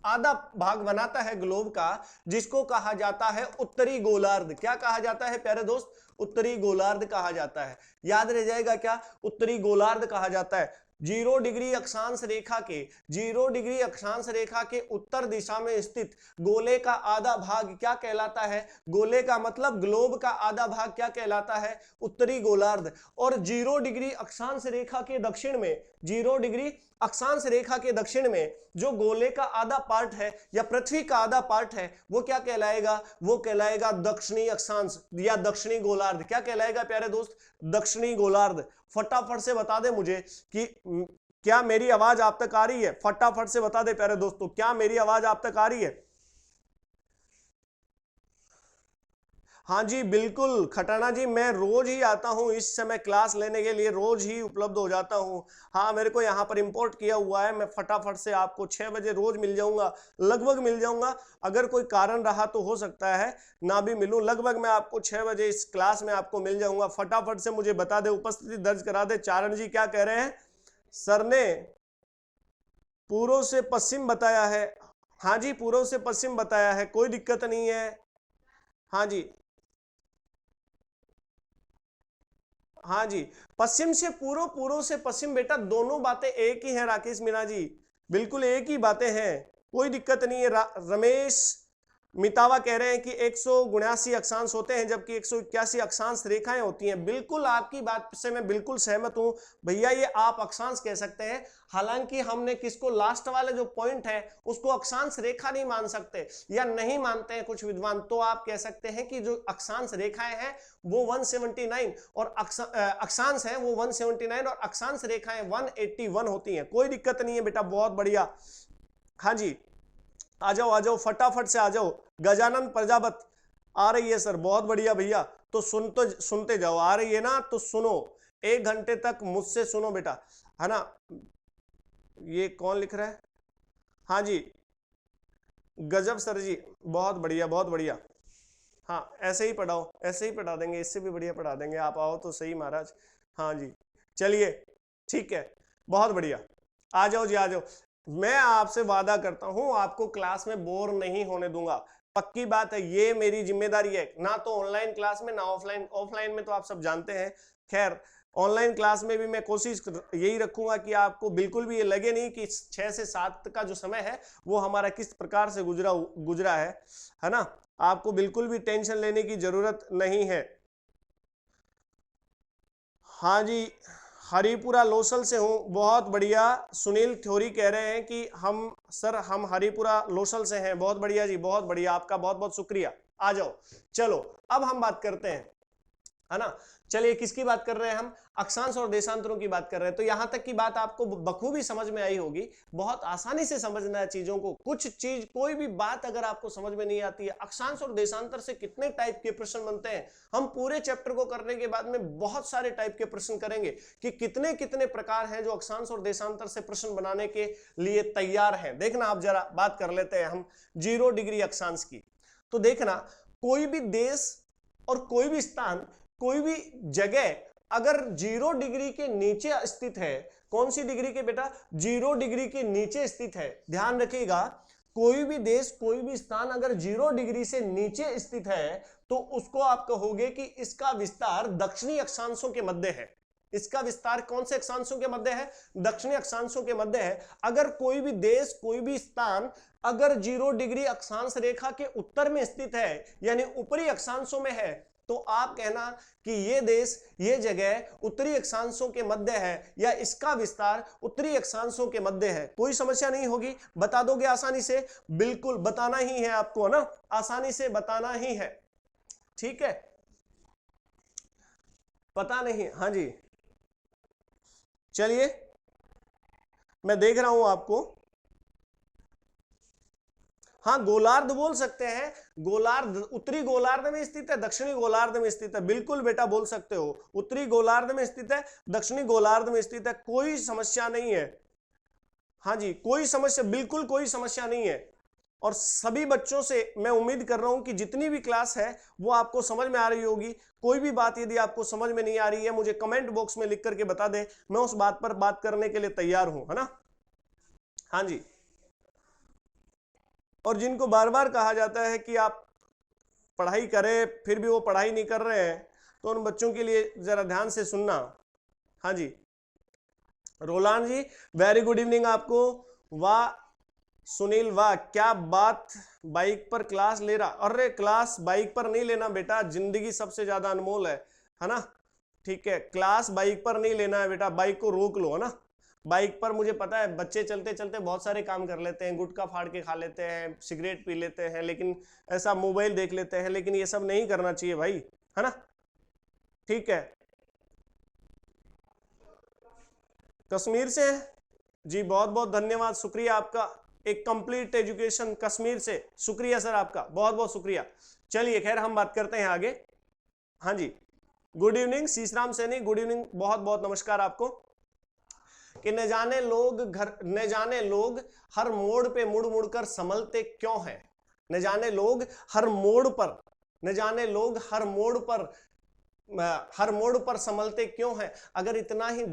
आधा भाग बनाता है ग्लोब का, जिसको कहा जाता है उत्तरी गोलार्ध। क्या कहा जाता है प्यारे दोस्त? उत्तरी गोलार्ध कहा जाता है। याद रह जाएगा क्या? उत्तरी गोलार्ध कहा जाता है। 0 डिग्री अक्षांश रेखा के 0 डिग्री अक्षांश रेखा के उत्तर दिशा में स्थित गोले का आधा भाग क्या कहलाता है? गोले का मतलब ग्लोब का आधा भाग क्या कहलाता है? उत्तरी गोलार्ध। और 0 डिग्री अक्षांश रेखा के दक्षिण में 0 डिग्री अक्षांश रेखा के दक्षिण में जो गोले का आधा पार्ट है या पृथ्वी का आधा पार्ट है वो क्या कहलाएगा? वो कहलाएगा दक्षिणी अक्षांश या दक्षिणी गोलार्ध। क्या कहलाएगा प्यारे दोस्त? दक्षिणी गोलार्ध। फटाफट से बता दे मुझे कि क्या मेरी आवाज आप तक आ रही है? फटाफट से बता दे प्यारे दोस्तों, क्या मेरी आवाज आप तक आ रही है? हाँ जी बिल्कुल खटाना जी, मैं रोज ही आता हूँ इस समय क्लास लेने के लिए, रोज ही उपलब्ध हो जाता हूँ। हाँ मेरे को यहाँ पर इंपोर्ट किया हुआ है, मैं फटाफट से आपको 6 बजे रोज मिल जाऊंगा, लगभग मिल जाऊंगा। अगर कोई कारण रहा तो हो सकता है ना भी मिलूं, लगभग मैं आपको 6 बजे इस क्लास में आपको मिल जाऊंगा। फटाफट से मुझे बता दे, उपस्थिति दर्ज करा दे। चारण जी क्या कह रहे हैं? सर ने पूर्व से पश्चिम बताया है। हाँ जी पूर्व से पश्चिम बताया है, कोई दिक्कत नहीं है। हाँ जी हाँ जी, पश्चिम से पूर्व, पूर्व से पश्चिम, बेटा दोनों बातें एक ही हैं राकेश मीना जी, बिल्कुल एक ही बातें हैं, कोई दिक्कत नहीं है। रमेश मितावा कह रहे हैं कि 179 अक्षांश होते हैं जबकि 181 अक्षांश रेखाएं होती हैं। बिल्कुल आपकी बात से मैं बिल्कुल सहमत हूं भैया, ये आप अक्षांश कह सकते हैं। हालांकि हमने किसको, लास्ट वाले जो पॉइंट है उसको अक्षांश रेखा नहीं मान सकते या नहीं मानते हैं कुछ विद्वान, तो आप कह सकते हैं कि जो अक्षांश रेखाएं हैं वो 179 और अक्षांश है वो 179 और अक्षांश रेखाएं 181 होती हैं। कोई दिक्कत नहीं है बेटा, बहुत बढ़िया। हाँ जी आ जाओ फटाफट से आ जाओ। गजानन प्रजापत आ रही है सर, बहुत बढ़िया भैया। तो सुनते जाओ, आ रही है ना तो सुनो, 1 घंटे तक मुझसे सुनो बेटा, है ना। ये कौन लिख रहा है? हाँ जी गजब सर जी, बहुत बढ़िया बहुत बढ़िया। हाँ ऐसे ही पढ़ाओ, ऐसे ही पढ़ा देंगे, इससे भी बढ़िया पढ़ा देंगे। आप आओ तो सही महाराज। हाँ जी चलिए ठीक है, बहुत बढ़िया। आ जाओ जी आ जाओ, मैं आपसे वादा करता हूं आपको क्लास में बोर नहीं होने दूंगा, पक्की बात है, ये मेरी जिम्मेदारी है। ना तो ऑनलाइन क्लास में ना ऑफलाइन, ऑफलाइन में तो आप सब जानते हैं। खैर ऑनलाइन क्लास में भी मैं कोशिश यही रखूंगा कि आपको बिल्कुल भी ये लगे नहीं कि 6 से 7 का जो समय है वो हमारा किस प्रकार से गुजरा है ना। आपको बिल्कुल भी टेंशन लेने की जरूरत नहीं है। हाँ जी हरिपुरा लोसल से हूँ, बहुत बढ़िया। सुनील थ्योरी कह रहे हैं कि हम हरिपुरा लोसल से हैं, बहुत बढ़िया जी बहुत बढ़िया, आपका बहुत बहुत शुक्रिया। आ जाओ, चलो अब हम बात करते हैं, है ना। चलिए किसकी बात कर रहे हैं हम? अक्षांश और देशांतरों की बात कर रहे हैं। तो यहां तक की बात आपको बखूबी समझ में आई होगी, बहुत आसानी से समझना है चीजों को। कुछ चीज कोई भी बात अगर आपको समझ में नहीं आती है, अक्षांश और देशांतर से कितने टाइप के प्रश्न बनते हैं, हम पूरे चैप्टर को करने के बाद में बहुत सारे टाइप के प्रश्न करेंगे कि कितने कितने प्रकार हैं जो अक्षांश और देशांतर से प्रश्न बनाने के लिए तैयार हैं। देखना आप जरा बात कर लेते हैं हम 0 डिग्री अक्षांश की। तो देखना कोई भी देश और कोई भी स्थान, कोई भी जगह अगर 0 डिग्री के नीचे स्थित है, कौन सी डिग्री के बेटा? 0 डिग्री के नीचे स्थित है। ध्यान रखिएगा, कोई भी देश कोई भी स्थान अगर 0 डिग्री से नीचे स्थित है तो उसको आप कहोगे कि इसका विस्तार दक्षिणी अक्षांशों के मध्य है। इसका विस्तार कौन से अक्षांशों के मध्य है? दक्षिणी अक्षांशों के मध्य है। अगर कोई भी देश कोई भी स्थान अगर 0 डिग्री अक्षांश रेखा के उत्तर में स्थित है यानी ऊपरी अक्षांशों में है, तो आप कहना कि ये देश ये जगह उत्तरी अक्षांशों के मध्य है या इसका विस्तार उत्तरी अक्षांशों के मध्य है। कोई समस्या नहीं होगी, बता दोगे आसानी से? बिल्कुल बताना ही है आपको, है ना, आसानी से बताना ही है, ठीक है। पता नहीं, हाँ जी चलिए मैं देख रहा हूं आपको। हाँ गोलार्ध बोल सकते हैं, गोलार्ध उत्तरी गोलार्ध में स्थित है, दक्षिणी गोलार्ध में स्थित है, बिल्कुल बेटा बोल सकते हो। उत्तरी गोलार्ध में स्थित है, दक्षिणी गोलार्ध में स्थित है, कोई समस्या नहीं है। हाँ जी कोई समस्या, बिल्कुल कोई समस्या नहीं है। और सभी बच्चों से मैं उम्मीद कर रहा हूं कि जितनी भी क्लास है वो आपको समझ में आ रही होगी। कोई भी बात यदि आपको समझ में नहीं आ रही है मुझे कमेंट बॉक्स में लिख करके बता दे, मैं उस बात पर बात करने के लिए तैयार हूं, है ना। हाँ जी और जिनको बार बार कहा जाता है कि आप पढ़ाई करें फिर भी वो पढ़ाई नहीं कर रहे हैं, तो उन बच्चों के लिए जरा ध्यान से सुनना। हाँ जी रोलान जी, वेरी गुड इवनिंग आपको। वाह सुनील वाह क्या बात, बाइक पर क्लास ले रहा। अरे क्लास बाइक पर नहीं लेना बेटा, जिंदगी सबसे ज्यादा अनमोल है ना। ठीक है, क्लास बाइक पर नहीं लेना है बेटा, बाइक को रोक लो, है ना। बाइक पर मुझे पता है बच्चे चलते चलते बहुत सारे काम कर लेते हैं, गुटखा फाड़ के खा लेते हैं, सिगरेट पी लेते हैं, लेकिन ऐसा मोबाइल देख लेते हैं, लेकिन ये सब नहीं करना चाहिए भाई, है ना। ठीक है, कश्मीर से जी, बहुत बहुत धन्यवाद, शुक्रिया आपका। एक कंप्लीट एजुकेशन कश्मीर से, शुक्रिया सर आपका, बहुत बहुत शुक्रिया। चलिए खैर हम बात करते हैं आगे। हाँ जी good evening Sheeshram Saini, good evening, बहुत बहुत नमस्कार आपको। कि न जाने लोग हर मोड़ पे मुड़ मुड़ कर संभलते क्यों हैं। न जाने लोग हर मोड़ पर, न जाने लोग हर मोड़ पर संभलते क्यों हैं। अगर इतना ही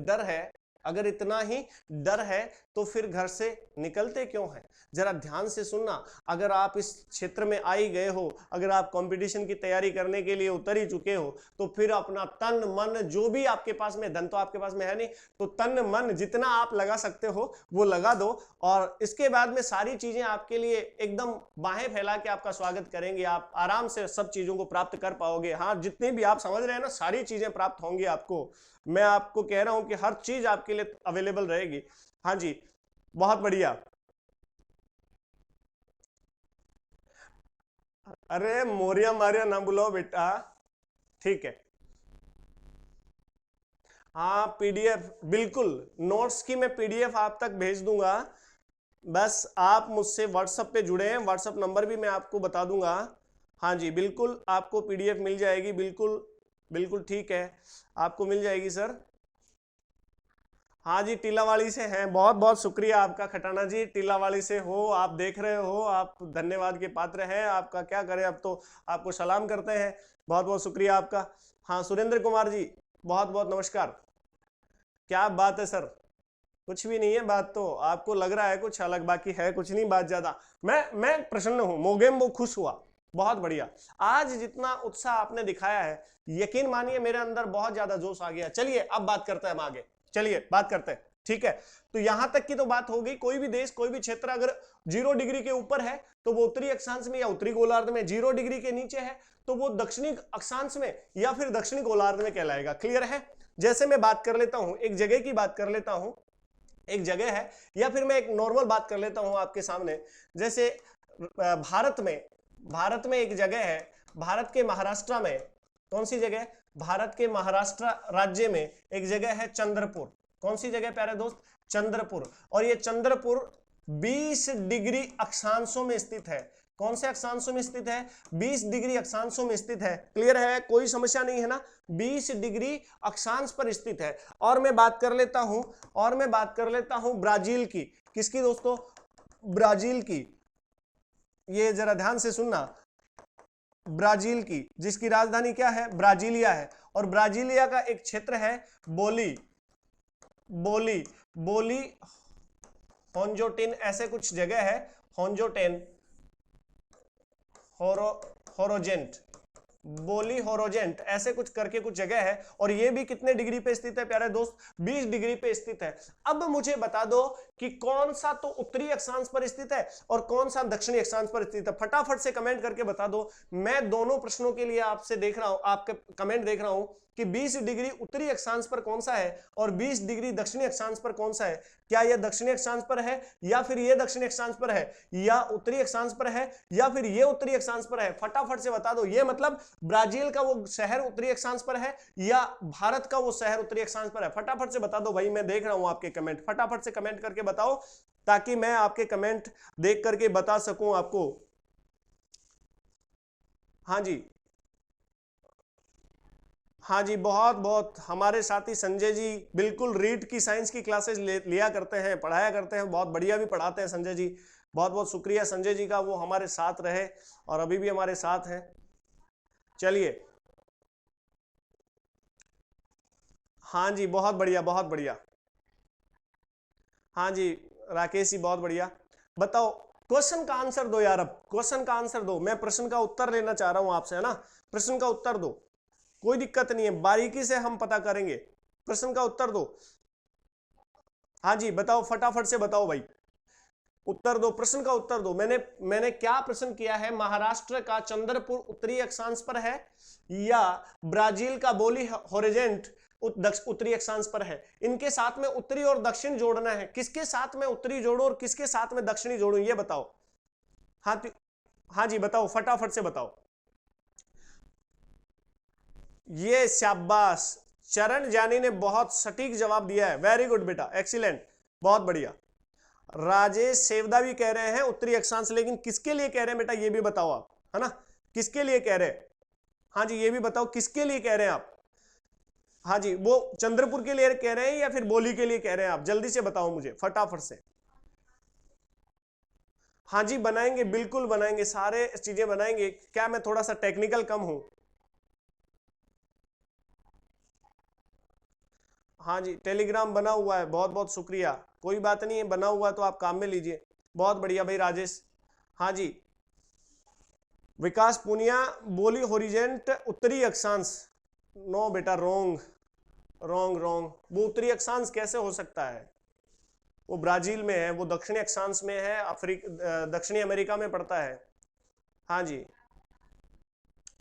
डर है तो फिर घर से निकलते क्यों हैं। जरा ध्यान से सुनना, अगर आप इस क्षेत्र में आ ही गए हो, अगर आप कंपटीशन की तैयारी करने के लिए उतर ही चुके हो, तो फिर अपना तन मन जो भी आपके पास में, धन तो आपके पास में है नहीं, तो तन मन जितना आप लगा सकते हो वो लगा दो, और इसके बाद में सारी चीजें आपके लिए एकदम बाहें फैला के आपका स्वागत करेंगे। आप आराम से सब चीजों को प्राप्त कर पाओगे। हाँ जितनी भी आप समझ रहे हैं ना, सारी चीजें प्राप्त होंगी आपको। मैं आपको कह रहा हूं कि हर चीज आपके लिए अवेलेबल रहेगी। हाँ जी बहुत बढ़िया। अरे मोरिया मारिया ना बुलाओ बेटा, ठीक है। हाँ पीडीएफ बिल्कुल, नोट्स की मैं पीडीएफ आप तक भेज दूंगा। बस आप मुझसे व्हाट्सएप पे जुड़े हैं, व्हाट्सएप नंबर भी मैं आपको बता दूंगा। हाँ जी बिल्कुल आपको पीडीएफ मिल जाएगी, बिल्कुल बिल्कुल ठीक है, आपको मिल जाएगी सर। हाँ जी टीलावाड़ी से हैं, बहुत बहुत शुक्रिया आपका खटाना जी, टीलावाड़ी से हो आप, देख रहे हो आप, धन्यवाद के पात्र हैं। आपका क्या करें, अब तो आपको सलाम करते हैं, बहुत बहुत शुक्रिया आपका। हाँ सुरेंद्र कुमार जी बहुत बहुत नमस्कार। क्या बात है सर, कुछ भी नहीं है बात, तो आपको लग रहा है कुछ अलग, बाकी है कुछ नहीं बात ज्यादा। मैं प्रसन्न हूँ, मोगेम्बो खुश हुआ, बहुत बढ़िया। आज जितना उत्साह आपने दिखाया है, यकीन मानिए मेरे अंदर बहुत ज्यादा जोश आ गया। चलिए अब बात करते हैं हम आगे, चलिए बात करते हैं, ठीक है। तो यहां तक की तो बात होगी, कोई भी देश कोई भी क्षेत्र अगर 0 डिग्री के ऊपर है तो वो उत्तरी अक्षांश में या उत्तरी गोलार्ध में, 0 डिग्री के नीचे है तो वो दक्षिणी अक्षांश में या फिर दक्षिणी गोलार्ध में कहलाएगा। क्लियर है। जैसे मैं बात कर लेता हूं, एक जगह की बात कर लेता हूं, एक जगह है, या फिर मैं एक नॉर्मल बात कर लेता हूं आपके सामने। जैसे भारत में एक जगह है, भारत के महाराष्ट्र में, कौन सी जगह, भारत के महाराष्ट्र राज्य में एक जगह है चंद्रपुर। कौन सी जगह प्यारे दोस्त, चंद्रपुर। और ये चंद्रपुर 20 डिग्री अक्षांशों में स्थित है। कौन से अक्षांशों में स्थित है, 20 डिग्री अक्षांशों में स्थित है। क्लियर है, कोई समस्या नहीं है ना, 20 डिग्री अक्षांश पर स्थित है। और मैं बात कर लेता हूं ब्राजील की। किसकी दोस्तों, ब्राजील की। ये जरा ध्यान से सुनना, ब्राजील की, जिसकी राजधानी क्या है, ब्राजीलिया है। और ब्राजीलिया का एक क्षेत्र है बोली होंजोटेन, ऐसे कुछ जगह है, होंजोटेन, होरोजेंट, बोली होरोजेंट, ऐसे कुछ करके कुछ जगह है। और ये भी कितने डिग्री पे स्थित है प्यारे दोस्त, 20 डिग्री पे स्थित है। अब मुझे बता दो कि कौन सा तो उत्तरी अक्षांश पर स्थित है और कौन सा दक्षिणी अक्षांश पर स्थित है। फटाफट से कमेंट करके बता दो। मैं दोनों प्रश्नों के लिए आपसे देख रहा हूं, आपके कमेंट देख रहा हूं कि 20 डिग्री उत्तरी अक्षांश पर कौन सा है और 20 डिग्री दक्षिणी अक्षांश पर कौन सा है। क्या यह दक्षिणी अक्षांश पर है, या फिर यह दक्षिणी अक्षांश पर है, या उत्तरी अक्षांश पर है, या फिर यह उत्तरी अक्षांश पर है। फटाफट से बता दो। यह मतलब ब्राजील का वो शहर उत्तरी अक्षांश पर है या भारत का वो शहर उत्तरी अक्षांश पर है। फटाफट से बता दो भाई, मैं देख रहा हूं आपके कमेंट, फटाफट से कमेंट करके बताओ ताकि मैं आपके कमेंट देख करके बता सकूं आपको। हाँ जी, हाँ जी, बहुत बहुत हमारे साथी संजय जी बिल्कुल रीट की साइंस की क्लासेस लिया करते हैं, पढ़ाया करते हैं, बहुत बढ़िया भी पढ़ाते हैं संजय जी। बहुत बहुत शुक्रिया संजय जी का, वो हमारे साथ रहे और अभी भी हमारे साथ हैं। चलिए, हाँ जी बहुत बढ़िया बहुत बढ़िया। हाँ जी राकेश जी बहुत बढ़िया। बताओ, क्वेश्चन का आंसर दो यार, अब क्वेश्चन का आंसर दो, मैं प्रश्न का उत्तर लेना चाह रहा हूं आपसे, है ना। प्रश्न का उत्तर दो, कोई दिक्कत नहीं है, बारीकी से हम पता करेंगे, प्रश्न का उत्तर दो। हाँ जी बताओ, फटाफट से बताओ भाई, उत्तर दो, प्रश्न का उत्तर दो। मैंने क्या प्रश्न किया है, महाराष्ट्र का चंद्रपुर उत्तरी अक्षांश पर है या ब्राजील का बोली होरिजेंट उत्तरी अक्षांश पर है। इनके साथ में उत्तरी और दक्षिण जोड़ना है, किसके साथ में उत्तरी जोड़ो और किसके साथ में दक्षिणी जोड़ो, ये बताओ। हाँ जी बताओ, फटाफट से बताओ। ये शाबाश, चरण जानी ने बहुत सटीक जवाब दिया है, वेरी गुड बेटा, एक्सीलेंट, बहुत बढ़िया। राजेश सेवदा भी कह रहे हैं उत्तरी अक्षांश, लेकिन किसके लिए कह रहे हैं बेटा, ये भी बताओ आप, है ना, किसके लिए कह रहे हैं। हाँ जी ये भी बताओ किसके लिए कह रहे हैं आप। हाँ जी, वो चंद्रपुर के लिए कह रहे हैं या फिर बोली के लिए कह रहे हैं आप, जल्दी से बताओ मुझे फटाफट से। हाँ जी बनाएंगे, बिल्कुल बनाएंगे, सारे चीजें बनाएंगे, क्या मैं थोड़ा सा टेक्निकल कम हूं। हाँ जी टेलीग्राम बना हुआ है, बहुत बहुत शुक्रिया, कोई बात नहीं है, बना हुआ तो आप काम में लीजिए, बहुत बढ़िया भाई राजेश। हाँ जी विकास पुनिया बोली होरिजेंट उत्तरी अक्षांश, नो बेटा, रोंग रोंग रोंग, वो उत्तरी अक्षांश कैसे हो सकता है, वो ब्राजील में है, वो दक्षिणी अक्षांश में है, दक्षिणी अमेरिका में पड़ता है। हाँ जी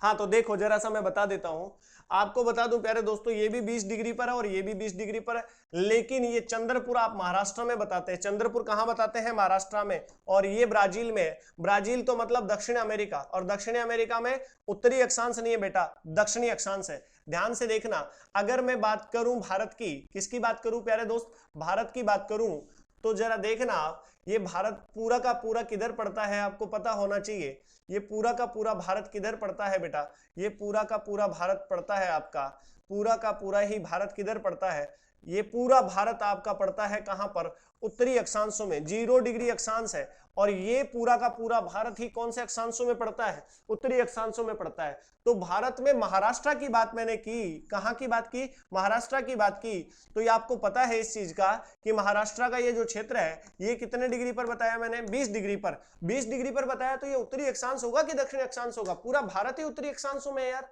हाँ, तो देखो जरा सा मैं बता देता हूं आपको, बता दूं प्यारे दोस्तों, ये भी 20 डिग्री पर है और ये भी 20 डिग्री पर है, लेकिन ये चंद्रपुर आप महाराष्ट्र में बताते हैं, चंद्रपुर कहां बताते हैं, महाराष्ट्र में, और ये ब्राजील में। ब्राजील तो मतलब दक्षिण अमेरिका, और दक्षिणी अमेरिका में उत्तरी अक्षांश नहीं है बेटा, दक्षिणी अक्षांश है। ध्यान से देखना, अगर मैं बात करूं भारत की, किसकी बात करूं प्यारे दोस्त, भारत की बात करूं, तो जरा देखना ये भारत पूरा का पूरा किधर पड़ता है, आपको पता होना चाहिए, ये पूरा का पूरा भारत किधर पड़ता है बेटा, ये पूरा का पूरा भारत पड़ता है आपका, पूरा का पूरा ही भारत किधर पड़ता है, ये पूरा भारत आपका पड़ता है कहां पर, उत्तरी अक्षांशों में, 0 डिग्री अक्षांश है, और ये पूरा का पूरा भारत ही कौन से अक्षांशों में पड़ता है, उत्तरी अक्षांशों में पड़ता है। तो भारत में महाराष्ट्र की बात मैंने की, कहां की बात की, महाराष्ट्र की बात की, तो ये आपको पता है इस चीज का कि महाराष्ट्र का ये जो क्षेत्र है ये कितने डिग्री पर बताया मैंने, 20 डिग्री पर, 20 डिग्री पर बताया, तो ये उत्तरी अक्षांश होगा कि दक्षिणी अक्षांश होगा, पूरा भारत ही उत्तरी अक्षांशों में है यार,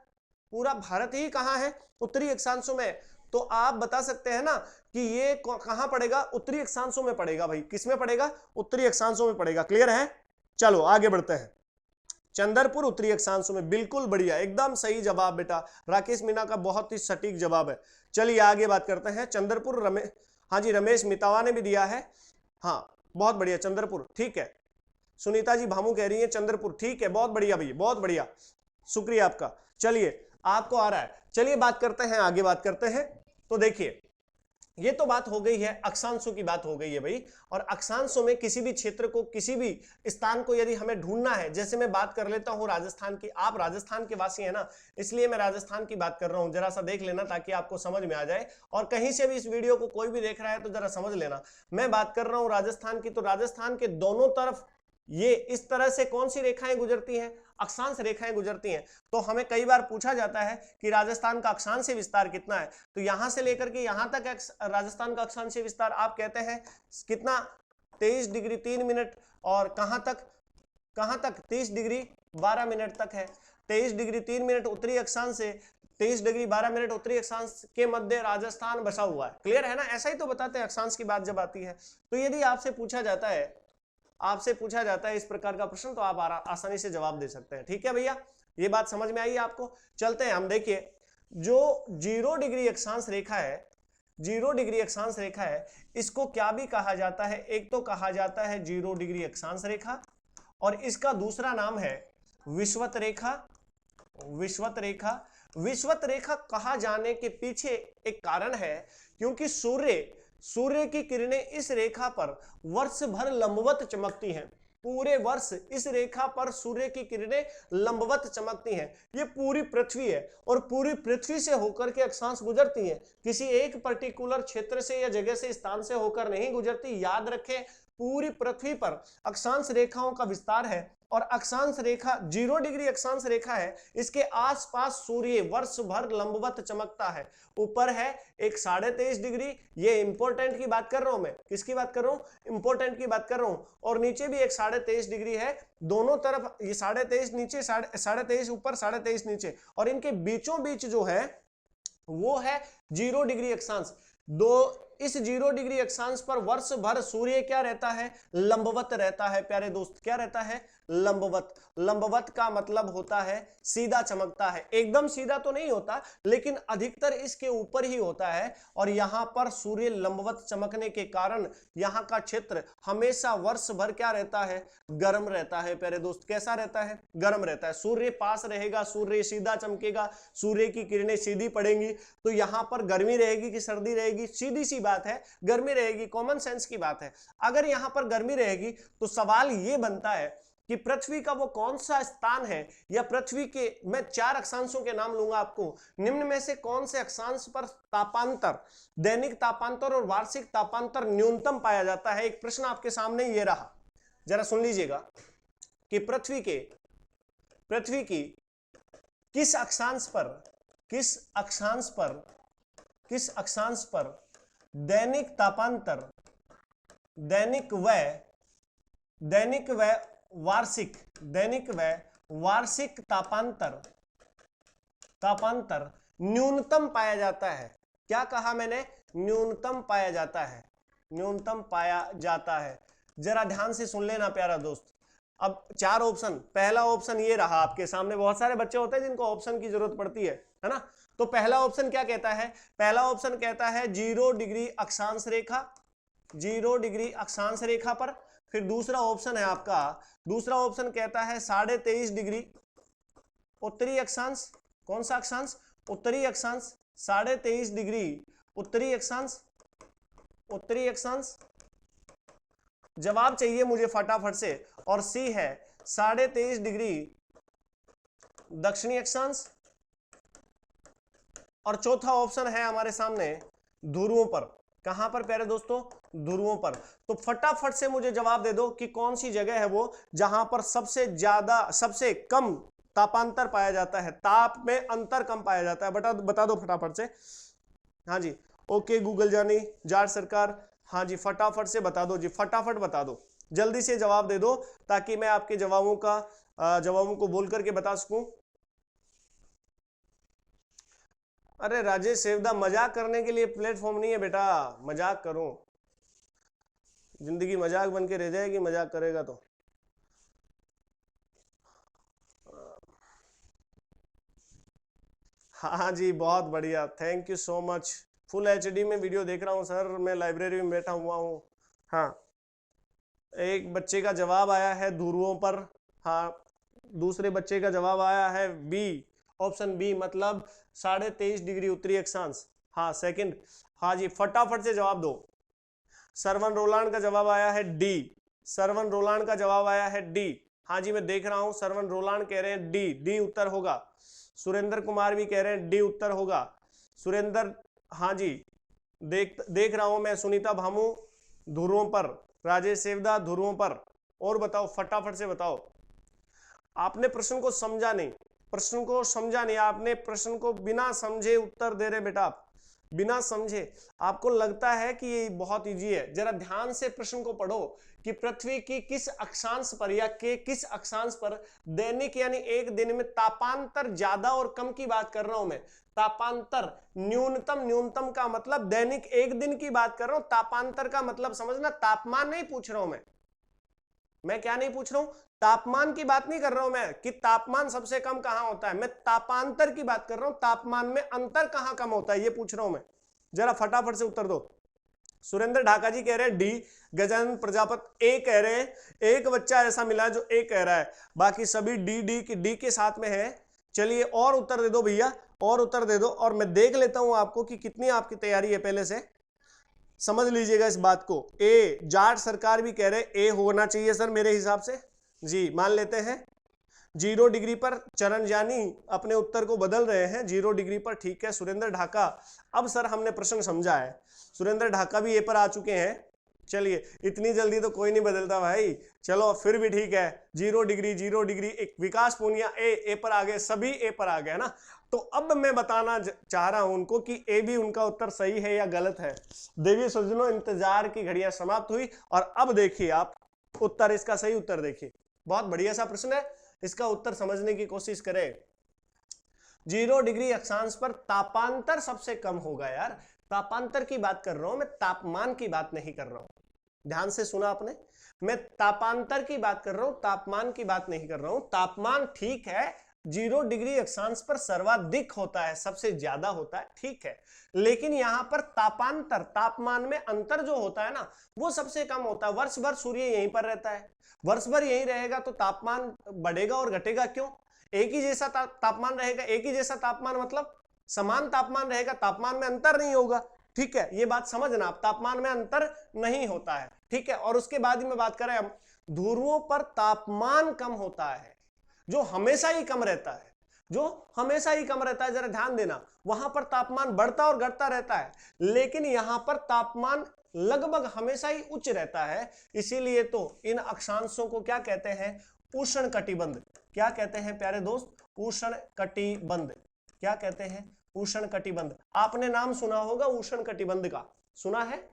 पूरा भारत ही कहां है, उत्तरी अक्षांशों में। तो आप बता सकते हैं ना कि ये कहां पड़ेगा, उत्तरी अक्षांशों में पड़ेगा भाई, किसमें पड़ेगा, उत्तरी अक्षांशों में पड़ेगा, क्लियर है। चलो आगे बढ़ते हैं, चंद्रपुर उत्तरी अक्षांशों में, बिल्कुल बढ़िया, एकदम सही जवाब बेटा, राकेश मीना का बहुत ही सटीक जवाब है। चलिए आगे बात करते हैं, चंद्रपुर हाँ जी रमेश मितावा ने भी दिया है, हाँ बहुत बढ़िया, चंद्रपुर ठीक है। सुनीता जी भामू कह रही है चंद्रपुर, ठीक है, बहुत बढ़िया भैया, बहुत बढ़िया, शुक्रिया आपका। चलिए आपको आ रहा है, चलिए बात करते हैं, आगे बात करते हैं। तो देखिए ये तो बात हो गई है, अक्षांशों की बात हो गई है भाई, और अक्षांशों में किसी भी क्षेत्र को, किसी भी स्थान को यदि हमें ढूंढना है, जैसे मैं बात कर लेता हूं राजस्थान की, आप राजस्थान के वासी हैं ना, इसलिए मैं राजस्थान की बात कर रहा हूं, जरा सा देख लेना ताकि आपको समझ में आ जाए, और कहीं से भी इस वीडियो को कोई भी देख रहा है तो जरा समझ लेना, मैं बात कर रहा हूं राजस्थान की, तो राजस्थान के दोनों तरफ ये इस तरह से कौन सी रेखाएं गुजरती हैं, अक्षांश रेखाएं गुजरती हैं। तो हमें कई बार पूछा जाता है कि राजस्थान का अक्षांशीय विस्तार कितना है, तो यहां से लेकर के यहां तक राजस्थान का अक्षांशीय विस्तार आप कहते हैं कितना, 23 डिग्री 3 मिनट, और कहां तक 30 डिग्री 12 मिनट तक है, 23 डिग्री 3 मिनट उत्तरी अक्षांश से 23 डिग्री 12 मिनट उत्तरी अक्षांश के मध्य राजस्थान बसा हुआ है, क्लियर है ना, ऐसा ही तो बताते हैं अक्षांश की बात जब आती है। तो यदि आपसे पूछा जाता है इस प्रकार का प्रश्न, तो आप आसानी से जवाब दे सकते हैं, ठीक है भैया, ये बात समझ में आई आपको। चलते हैं हम, देखिए जो 0 डिग्री अक्षांश रेखा है, 0 डिग्री अक्षांश रेखा है, इसको क्या भी कहा जाता है, एक तो कहा जाता है 0 डिग्री अक्षांश रेखा, और इसका दूसरा नाम है विषुवत रेखा। विषुवत रेखा, विषुवत रेखा कहा जाने के पीछे एक कारण है, क्योंकि सूर्य की किरणें इस रेखा पर वर्ष भर लंबवत चमकती हैं, पूरे वर्ष इस रेखा पर सूर्य की किरणें लंबवत चमकती हैं। ये पूरी पृथ्वी है और पूरी पृथ्वी से होकर के अक्षांश गुजरती हैं, किसी एक पर्टिकुलर क्षेत्र से या जगह से, स्थान से होकर नहीं गुजरती, याद रखें, पूरी पृथ्वी पर अक्षांश रेखाओं का विस्तार है और अक्षांश रेखा 0 डिग्री अक्षांश रेखा है, इसके आसपास सूर्य वर्ष भर लंबवत चमकता है। ऊपर है एक 23.5 डिग्री, ये इंपॉर्टेंट की बात कर रहा हूं मैं, किसकी बात कर रहा हूं, इंपॉर्टेंट की बात कर रहा हूं, और नीचे भी एक 23.5 डिग्री है, दोनों तरफ ये 23.5 नीचे 23.5 ऊपर 23.5 नीचे, और इनके बीचों बीच जो है वो है 0 डिग्री अक्षांश। इस 0 डिग्री अक्षांश पर वर्ष भर सूर्य क्या रहता है, लंबवत रहता है। प्यारे दोस्त क्या रहता है, लंबवत। लंबवत का मतलब होता है सीधा चमकता है, एकदम सीधा तो नहीं होता लेकिन अधिकतर इसके ऊपर ही होता है, और यहां पर सूर्य लंबवत चमकने के कारण यहां का क्षेत्र हमेशा वर्ष भर क्या रहता है, गर्म रहता है। प्यारे दोस्त कैसा रहता है, गर्म रहता है। सूर्य पास रहेगा, सूर्य सीधा चमकेगा, सूर्य की किरणें सीधी पड़ेंगी, तो यहां पर गर्मी रहेगी कि सर्दी रहेगी, सीधी सी बात है गर्मी रहेगी, कॉमन सेंस की बात है। अगर यहां पर गर्मी रहेगी तो सवाल यह बनता है कि पृथ्वी का वो कौन सा स्थान है, या पृथ्वी के, मैं 4 अक्षांशों के नाम लूंगा आपको, निम्न में से कौन से अक्षांश पर तापांतर, दैनिक तापांतर और वार्षिक तापांतर न्यूनतम पाया जाता है। एक प्रश्न आपके सामने ये रहा, जरा सुन लीजिएगा कि पृथ्वी की किस अक्षांश पर दैनिक तापांतर, दैनिक व वार्षिक तापांतर न्यूनतम पाया जाता है। क्या कहा मैंने, न्यूनतम पाया जाता है, न्यूनतम पाया जाता है। जरा ध्यान से सुन लेना प्यारा दोस्त। अब 4 ऑप्शन, पहला ऑप्शन ये रहा आपके सामने, बहुत सारे बच्चे होते हैं जिनको ऑप्शन की जरूरत पड़ती है ना। तो पहला ऑप्शन क्या कहता है, पहला ऑप्शन कहता है 0 डिग्री अक्षांश रेखा, 0 डिग्री अक्षांश रेखा पर। फिर दूसरा ऑप्शन है आपका, दूसरा ऑप्शन कहता है 23.5 डिग्री उत्तरी अक्षांश। कौन सा अक्षांश, उत्तरी अक्षांश, 23.5 डिग्री उत्तरी अक्षांश, उत्तरी अक्षांश। जवाब चाहिए मुझे फटाफट से, और सी है 23.5 डिग्री दक्षिणी अक्षांश, और चौथा ऑप्शन है हमारे सामने ध्रुवों पर। कहां पर प्यारे दोस्तों, ध्रुवों पर। तो फटाफट से मुझे जवाब दे दो कि कौन सी जगह है वो जहां पर सबसे कम तापांतर पाया जाता है, ताप में अंतर कम पाया जाता है। बता दो फटाफट से। हाँ जी, ओके गूगल जानी, जाट सरकार, हाँ जी फटाफट से बता दो जी, फटाफट बता दो, जल्दी से जवाब दे दो ताकि मैं आपके जवाबों को बोल करके बता सकूं। अरे राजेश सेवदा, मजाक करने के लिए प्लेटफॉर्म नहीं है बेटा, मजाक करो, जिंदगी मजाक बन के रह जाएगी मजाक करेगा तो। हाँ जी बहुत बढ़िया, thank you so much. Full HD में वीडियो देख रहा हूँ सर, मैं लाइब्रेरी में बैठा हुआ हूँ। हाँ, एक बच्चे का जवाब आया है ध्रुवों पर, हाँ दूसरे बच्चे का जवाब आया है बी, ऑप्शन बी, मतलब 23.5 डिग्री उत्तरी अक्षांश। हाँ सेकंड, हाँ जी फटाफट से जवाब दो। सरवन रोलांड का जवाब आया है डी, सरवन रोलांड का जवाब आया है डी। हाँ जी मैं देख रहा हूं, सरवन रोलांड कह रहे हैं डी, डी उत्तर होगा। सुरेंद्र कुमार भी कह रहे हैं डी उत्तर होगा। सुरेंद्र, हाँ जी देख रहा हूं मैं। सुनीता भामू ध्रुवों पर, राजेश सेवदा ध्रुवों पर। और बताओ फटाफट से बताओ। आपने प्रश्न को समझा नहीं, प्रश्न को समझा नहीं आपने, प्रश्न को बिना समझे उत्तर दे रहे बेटा आप, बिना समझे। आपको लगता है कि ये बहुत इजी है, जरा ध्यान से प्रश्न को पढ़ो कि पृथ्वी की किस अक्षांश पर या के किस अक्षांश पर दैनिक यानी एक दिन में तापांतर ज्यादा और कम की बात कर रहा हूं मैं। तापांतर न्यूनतम, न्यूनतम का मतलब दैनिक एक दिन की बात कर रहा हूं, तापांतर का मतलब समझना, तापमान नहीं पूछ रहा हूं मैं क्या नहीं पूछ रहा हूं, तापमान की बात नहीं कर रहा हूं मैं कि तापमान सबसे कम कहां होता है, मैं तापांतर की बात कर रहा हूं, तापमान में अंतर कहां कम होता है ये पूछ रहा हूं मैं। जरा फटाफट से उत्तर दो। सुरेंद्र ढाका जी कह रहे हैं डी, गजानन प्रजापति ए कह रहे हैं, एक बच्चा ऐसा मिला जो ए कह रहा है, बाकी सभी डी के साथ में है। चलिए और उत्तर दे दो भैया, और उत्तर दे दो, और मैं देख लेता हूं आपको कि कितनी आपकी तैयारी है पहले से। समझ लीजिएगा इस बात को। ए, जाट सरकार भी कह रहे ए होना चाहिए सर मेरे हिसाब से जी, मान लेते हैं। 0 डिग्री पर चरण जानी अपने उत्तर को बदल रहे हैं, 0 डिग्री पर, ठीक है। सुरेंद्र ढाका, अब सर हमने प्रश्न समझा है, सुरेंद्र ढाका भी ए पर आ चुके हैं। चलिए इतनी जल्दी तो कोई नहीं बदलता भाई, चलो फिर भी ठीक है। 0 डिग्री 0 डिग्री, एक विकास पूनिया ए पर आ गए, सभी ए पर आ गए ना। तो अब मैं बताना चाह रहा हूं उनको कि ए भी उनका उत्तर सही है या गलत है। देखिए सज्जनों, इंतजार की घड़ियां समाप्त हुई और अब देखिए आप उत्तर, इसका सही उत्तर देखिए। बहुत बढ़िया सा प्रश्न है, इसका उत्तर समझने की कोशिश करें। 0 डिग्री अक्षांश पर तापांतर सबसे कम होगा। यार तापांतर की बात कर रहा हूं मैं, तापमान की बात नहीं कर रहा हूं। ध्यान से सुना आपने, मैं तापांतर की बात कर रहा हूं, तापमान की बात नहीं कर रहा हूं। तापमान ठीक है, 0 डिग्री अक्षांश पर सर्वाधिक होता है, सबसे ज्यादा होता है, ठीक है। लेकिन यहां पर तापांतर, तापमान में अंतर जो होता है ना, वो सबसे कम होता है। वर्ष भर सूर्य यहीं पर रहता है, वर्ष भर यहीं रहेगा, तो तापमान बढ़ेगा और घटेगा क्यों? एक ही जैसा तापमान रहेगा, एक ही जैसा तापमान मतलब समान तापमान रहेगा, तापमान में अंतर नहीं होगा, ठीक है। ये बात समझना आप, तापमान में अंतर नहीं होता है, ठीक है। और उसके बाद ही में बात करें हम, ध्रुवों पर तापमान कम होता है, जो हमेशा ही कम रहता है, जो हमेशा ही कम रहता है। जरा ध्यान देना, वहां पर तापमान बढ़ता और घटता रहता है, लेकिन यहां पर तापमान लगभग हमेशा ही उच्च रहता है। इसीलिए तो इन अक्षांशों को क्या कहते हैं? उष्ण कटिबंध। क्या कहते हैं प्यारे दोस्त? उष्ण कटिबंध। क्या कहते हैं? उष्ण कटिबंध। आपने नाम सुना होगा उष्ण कटिबंध का, सुना है?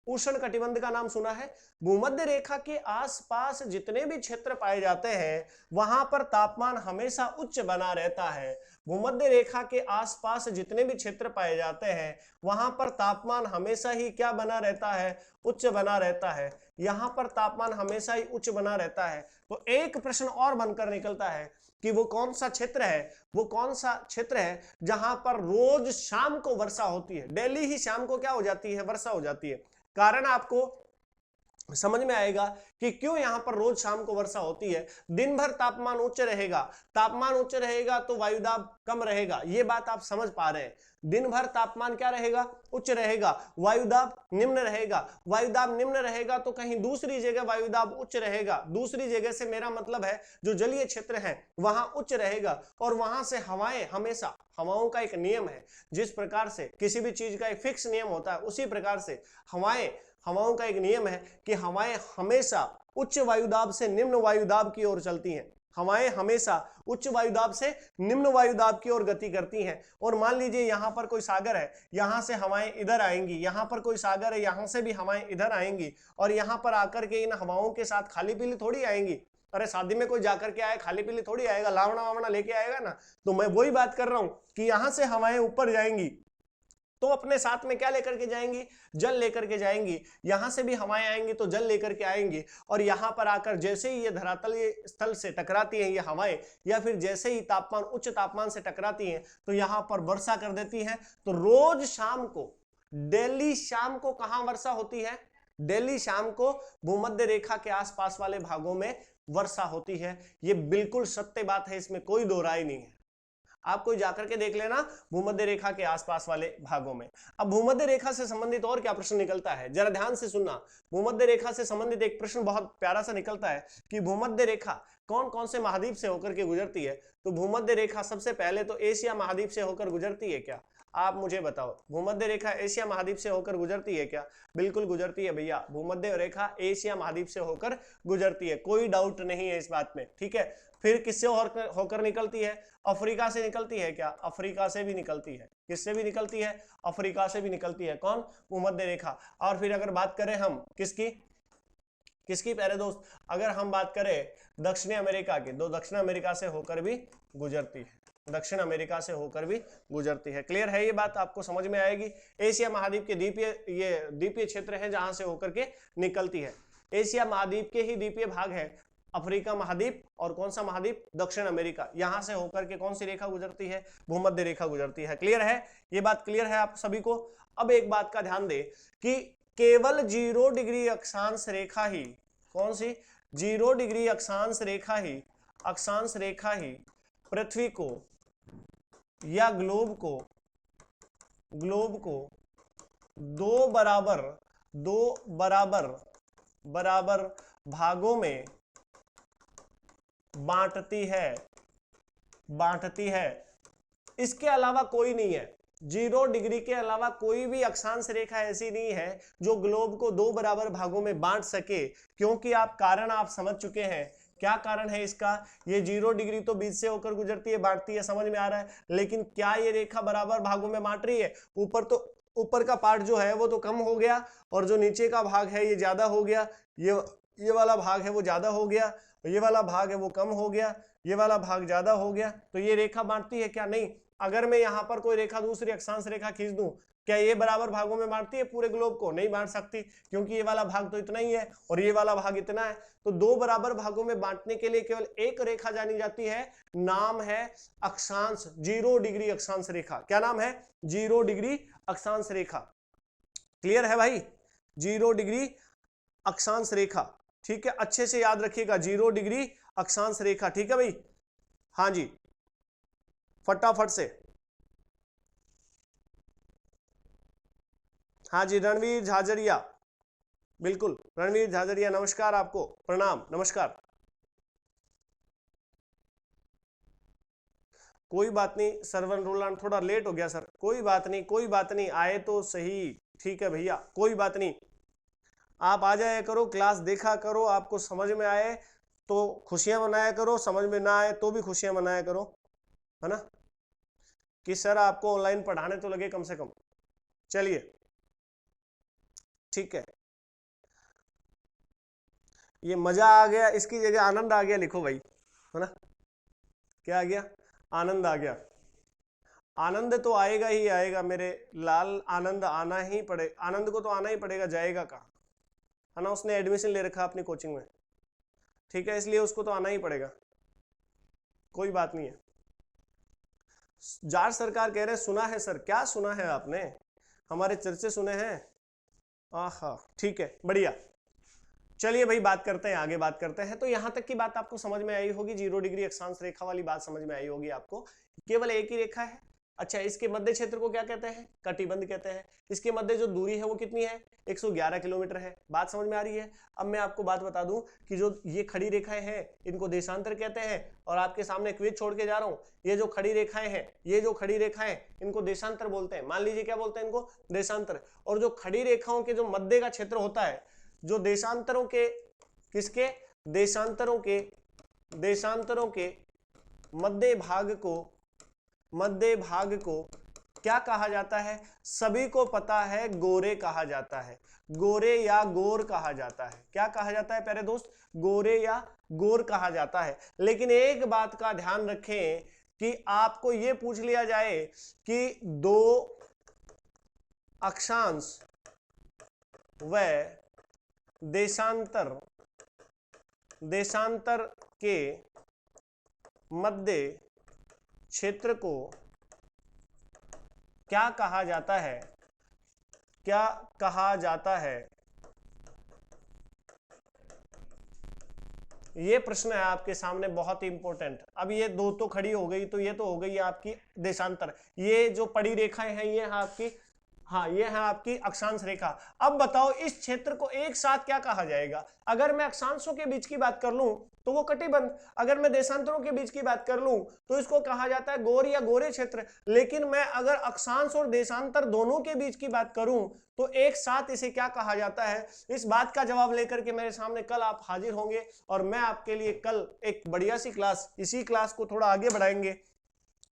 उष्ण कटिबंध का नाम सुना है। भूमध्य रेखा के आसपास जितने भी क्षेत्र पाए जाते हैं वहां पर तापमान हमेशा उच्च बना रहता है। भूमध्य रेखा के आसपास जितने भी क्षेत्र पाए जाते हैं वहां पर तापमान हमेशा ही क्या बना रहता है? उच्च बना रहता है। यहां पर तापमान हमेशा ही उच्च बना रहता है। तो एक प्रश्न और बनकर निकलता है कि वो कौन सा क्षेत्र है, वो कौन सा क्षेत्र है जहां पर रोज शाम को वर्षा होती है। डेली ही शाम को क्या हो जाती है? वर्षा हो जाती है। कारण आपको समझ में आएगा कि क्यों यहां पर रोज शाम को वर्षा होती है। दिन भर तापमान उच्च रहेगा, तापमान उच्च रहेगा तो वायुदाब कम रहेगा, ये बात आप समझ पा रहे हैं। दिन भर तापमान क्या रहेगा? उच्च रहेगा, वायुदाब निम्न रहेगा। वायुदाब निम्न रहेगा तो कहीं दूसरी जगह वायुदाब उच्च रहेगा। दूसरी जगह से मेरा मतलब है जो जलीय क्षेत्र है वहां उच्च रहेगा, और वहां से हवाएं हमेशा, हवाओं का एक नियम है, जिस प्रकार से किसी भी चीज का एक फिक्स नियम होता है उसी प्रकार से हवाओं का एक नियम है कि हवाएं हमेशा उच्च वायुदाब से निम्न वायुदाब की ओर चलती हैं। हवाएं हमेशा उच्च वायुदाब से निम्न वायुदाब की ओर गति करती हैं। और मान लीजिए यहां पर कोई सागर है, यहां से हवाएं इधर आएंगी, यहां पर कोई सागर है, यहां से भी हवाएं इधर आएंगी, और यहां पर आकर के इन हवाओं के साथ खाली पीली थोड़ी आएंगी। अरे शादी में कोई जाकर के आए खाली पीली थोड़ी आएगा, लावना वावना लेके आएगा ना। तो मैं वही बात कर रहा हूं कि यहां से हवाएं ऊपर जाएंगी तो अपने साथ में क्या लेकर के जाएंगी? जल लेकर के जाएंगी। यहां से भी हवाएं आएंगी तो जल लेकर के आएंगी, और यहां पर आकर जैसे ही ये धरातल स्थल से टकराती हैं ये हवाएं, या फिर जैसे ही तापमान उच्च तापमान से टकराती हैं तो यहां पर वर्षा कर देती हैं। तो रोज शाम को, डेली शाम को कहां वर्षा होती है? डेली शाम को भूमध्य रेखा के आसपास वाले भागों में वर्षा होती है। ये बिल्कुल सत्य बात है, इसमें कोई दो राय नहीं है। आप कोई जाकर के देख लेना भूमध्य रेखा के आसपास वाले भागों में। अब भूमध्य रेखा से संबंधित और क्या प्रश्न निकलता है, जरा ध्यान से सुनना। भूमध्य रेखा से संबंधित एक प्रश्न बहुत प्यारा सा निकलता है कि भूमध्य रेखा कौन कौन से महाद्वीप से होकर के गुजरती है। तो भूमध्य रेखा सबसे पहले तो एशिया महाद्वीप से होकर गुजरती है क्या? आप मुझे बताओ, भूमध्य रेखा एशिया महाद्वीप से होकर गुजरती है क्या? बिल्कुल गुजरती है भैया, भूमध्य रेखा एशिया महाद्वीप से होकर गुजरती है, कोई डाउट नहीं है इस बात में, ठीक है। फिर किससे होकर निकलती है? अफ्रीका से निकलती है क्या? अफ्रीका से भी निकलती है। किससे भी निकलती है? अफ्रीका से भी निकलती है। कौन? भूमध्य रेखा। और फिर अगर बात करें हम किसकी प्यारे दोस्त, अगर हम बात करें दक्षिण अमेरिका की, तो दक्षिण अमेरिका से होकर भी गुजरती है, दक्षिण अमेरिका से होकर भी गुजरती है। क्लियर है ये बात? आपको समझ में आएगी। एशिया महाद्वीप के द्वीपीय क्षेत्र है जहां से होकर के निकलती है। एशिया महाद्वीप के ही द्वीपीय भाग है अफ्रीका महाद्वीप, और कौन सा महाद्वीप? दक्षिण अमेरिका। यहां से होकर के कौन सी रेखा गुजरती है? भूमध्य रेखा गुजरती है। क्लियर है ये बात? क्लियर है आप सभी को? अब एक बात का ध्यान दे कि केवल 0 डिग्री अक्षांश रेखा ही, कौन सी? 0 डिग्री अक्षांश रेखा ही पृथ्वी को या ग्लोब को दो बराबर भागों में बांटती है। इसके अलावा कोई नहीं है। 0 डिग्री के अलावा कोई भी अक्षांश रेखा ऐसी नहीं है जो ग्लोब को 2 बराबर भागों में बांट सके, क्योंकि कारण आप समझ चुके हैं। क्या कारण है इसका? ये 0 डिग्री तो बीच से होकर गुजरती है, बांटती है, समझ में आ रहा है, लेकिन क्या ये रेखा बराबर भागों में बांट रही है? ऊपर का पार्ट जो है वो तो कम हो गया, और जो नीचे का भाग है ये ज्यादा हो गया। ये वाला भाग है वो ज्यादा हो गया, ये वाला भाग है वो कम हो गया, ये वाला भाग ज्यादा हो गया। तो ये रेखा बांटती है क्या? नहीं। अगर मैं यहाँ पर कोई रेखा, दूसरी अक्षांश रेखा खींच दूं, क्या ये बराबर भागों में बांटती है पूरे ग्लोब को? नहीं बांट सकती, क्योंकि ये वाला भाग तो इतना ही है और ये वाला भाग इतना है। तो 2 बराबर भागों में बांटने के लिए केवल एक रेखा जानी जाती है, नाम है अक्षांश, 0 डिग्री अक्षांश रेखा। क्या नाम है? 0 डिग्री अक्षांश रेखा। क्लियर है भाई? 0 डिग्री अक्षांश रेखा, ठीक है, अच्छे से याद रखिएगा, 0 डिग्री अक्षांश रेखा। ठीक है भाई? हाँ जी, फटाफट से। हाँ जी, रणवीर झाझरिया, बिल्कुल रणवीर झाझरिया, नमस्कार, आपको प्रणाम, नमस्कार। कोई बात नहीं, सर्वन रोलान थोड़ा लेट हो गया सर, कोई बात नहीं, कोई बात नहीं, आए तो सही। ठीक है भैया, कोई बात नहीं, आप आ जाया करो, क्लास देखा करो, आपको समझ में आए तो खुशियां मनाया करो, समझ में ना आए तो भी खुशियां मनाया करो, है ना, कि सर आपको ऑनलाइन पढ़ाने तो लगे कम से कम। चलिए ठीक है, ये मजा आ गया, इसकी जगह आनंद आ गया लिखो भाई, है ना। क्या आ गया? आनंद आ गया। आनंद तो आएगा ही आएगा मेरे लाल, आनंद आना ही पड़े, आनंद को तो आना ही पड़ेगा, जाएगा कहाँ, है ना। उसने एडमिशन ले रखा अपनी कोचिंग में, ठीक है, इसलिए उसको तो आना ही पड़ेगा, कोई बात नहीं है। जार सरकार कह रहे हैं सुना है सर। क्या सुना है आपने? हमारे चर्चे सुने हैं? आहा, ठीक है, बढ़िया। चलिए भाई, बात करते हैं, आगे बात करते हैं। तो यहां तक की बात आपको समझ में आई होगी, 0 डिग्री अक्षांश रेखा वाली बात समझ में आई होगी आपको। केवल एक ही रेखा है। अच्छा, इसके मध्य क्षेत्र को क्या कहते हैं? कटिबंध कहते हैं। इसके मध्य जो दूरी है वो कितनी है? 111 किलोमीटर है। बात समझ में आ रही है? अब मैं आपको बात बता दूं कि जो ये खड़ी रेखाएं हैं इनको देशांतर कहते हैं, और आपके सामने क्विज छोड़ के जा रहा हूं, ये जो खड़ी रेखाएं हैं, ये जो खड़ी रेखाएं इनको देशांतर बोलते हैं। मान लीजिए क्या बोलते हैं इनको? देशांतर। और जो खड़ी रेखाओं के जो मध्य का क्षेत्र होता है, जो देशांतरों के, किसके? देशांतरों के मध्य भाग को क्या कहा जाता है? सभी को पता है, गोरे कहा जाता है, गोरे या गोर कहा जाता है। क्या कहा जाता है प्यारे दोस्त? गोरे या गोर कहा जाता है। लेकिन एक बात का ध्यान रखें कि आपको यह पूछ लिया जाए कि 2 अक्षांश व देशांतर के मध्य क्षेत्र को क्या कहा जाता है? क्या कहा जाता है? ये प्रश्न है आपके सामने, बहुत ही इंपॉर्टेंट। अब ये 2 तो खड़ी हो गई, तो ये तो हो गई आपकी देशांतर। ये जो पड़ी रेखाएं हैं ये है आपकी, हाँ, ये है आपकी अक्षांश रेखा। अब बताओ इस क्षेत्र को एक साथ क्या कहा जाएगा? अगर मैं अक्षांशों के बीच की बात कर लूं तो वो कटिबंध, अगर मैं देशांतरों के बीच की बात कर लूं तो इसको कहा जाता है गोर या गोरे क्षेत्र। लेकिन मैं अगर अक्षांश और देशांतर दोनों के बीच की बात करूं तो एक साथ इसे क्या कहा जाता है? इस बात का जवाब लेकर के मेरे सामने कल आप हाजिर होंगे, और मैं आपके लिए कल एक बढ़िया सी क्लास, इसी क्लास को थोड़ा आगे बढ़ाएंगे।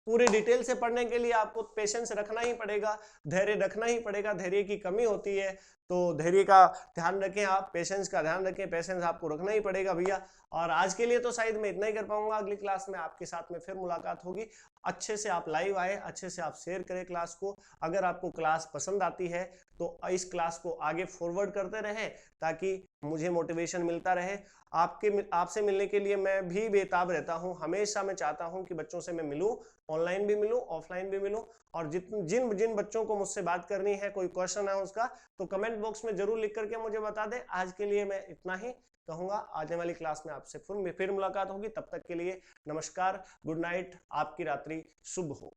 पूरे डिटेल से पढ़ने के लिए आपको पेशेंस रखना ही पड़ेगा, धैर्य रखना ही पड़ेगा, धैर्य की कमी होती है, तो धैर्य का ध्यान रखें आप, पेशेंस का ध्यान रखें, पेशेंस आपको रखना ही पड़ेगा भैया। और आज के लिए तो शायद मैं इतना ही कर पाऊंगा, अगली क्लास में आपके साथ में फिर मुलाकात होगी। अच्छे से आप लाइव आए, अच्छे से आप शेयर करें क्लास को। अगर आपको क्लास पसंद आती है तो इस क्लास को आगे फॉरवर्ड करते रहें, ताकि मुझे मोटिवेशन मिलता रहे। आपसे मिलने के लिए मैं भी बेताब रहता हूं, हमेशा मैं चाहता हूं कि बच्चों से मैं मिलूं, ऑनलाइन भी मिलूं, ऑफलाइन भी मिलूं। और जिन बच्चों को मुझसे बात करनी है, कोई क्वेश्चन है उसका, तो कमेंट बॉक्स में जरूर लिख करके मुझे बता दें। आज के लिए मैं इतना ही कहूंगा, आने वाली क्लास में आपसे फिर मुलाकात होगी। तब तक के लिए नमस्कार, गुड नाइट, आपकी रात्रि शुभ हो।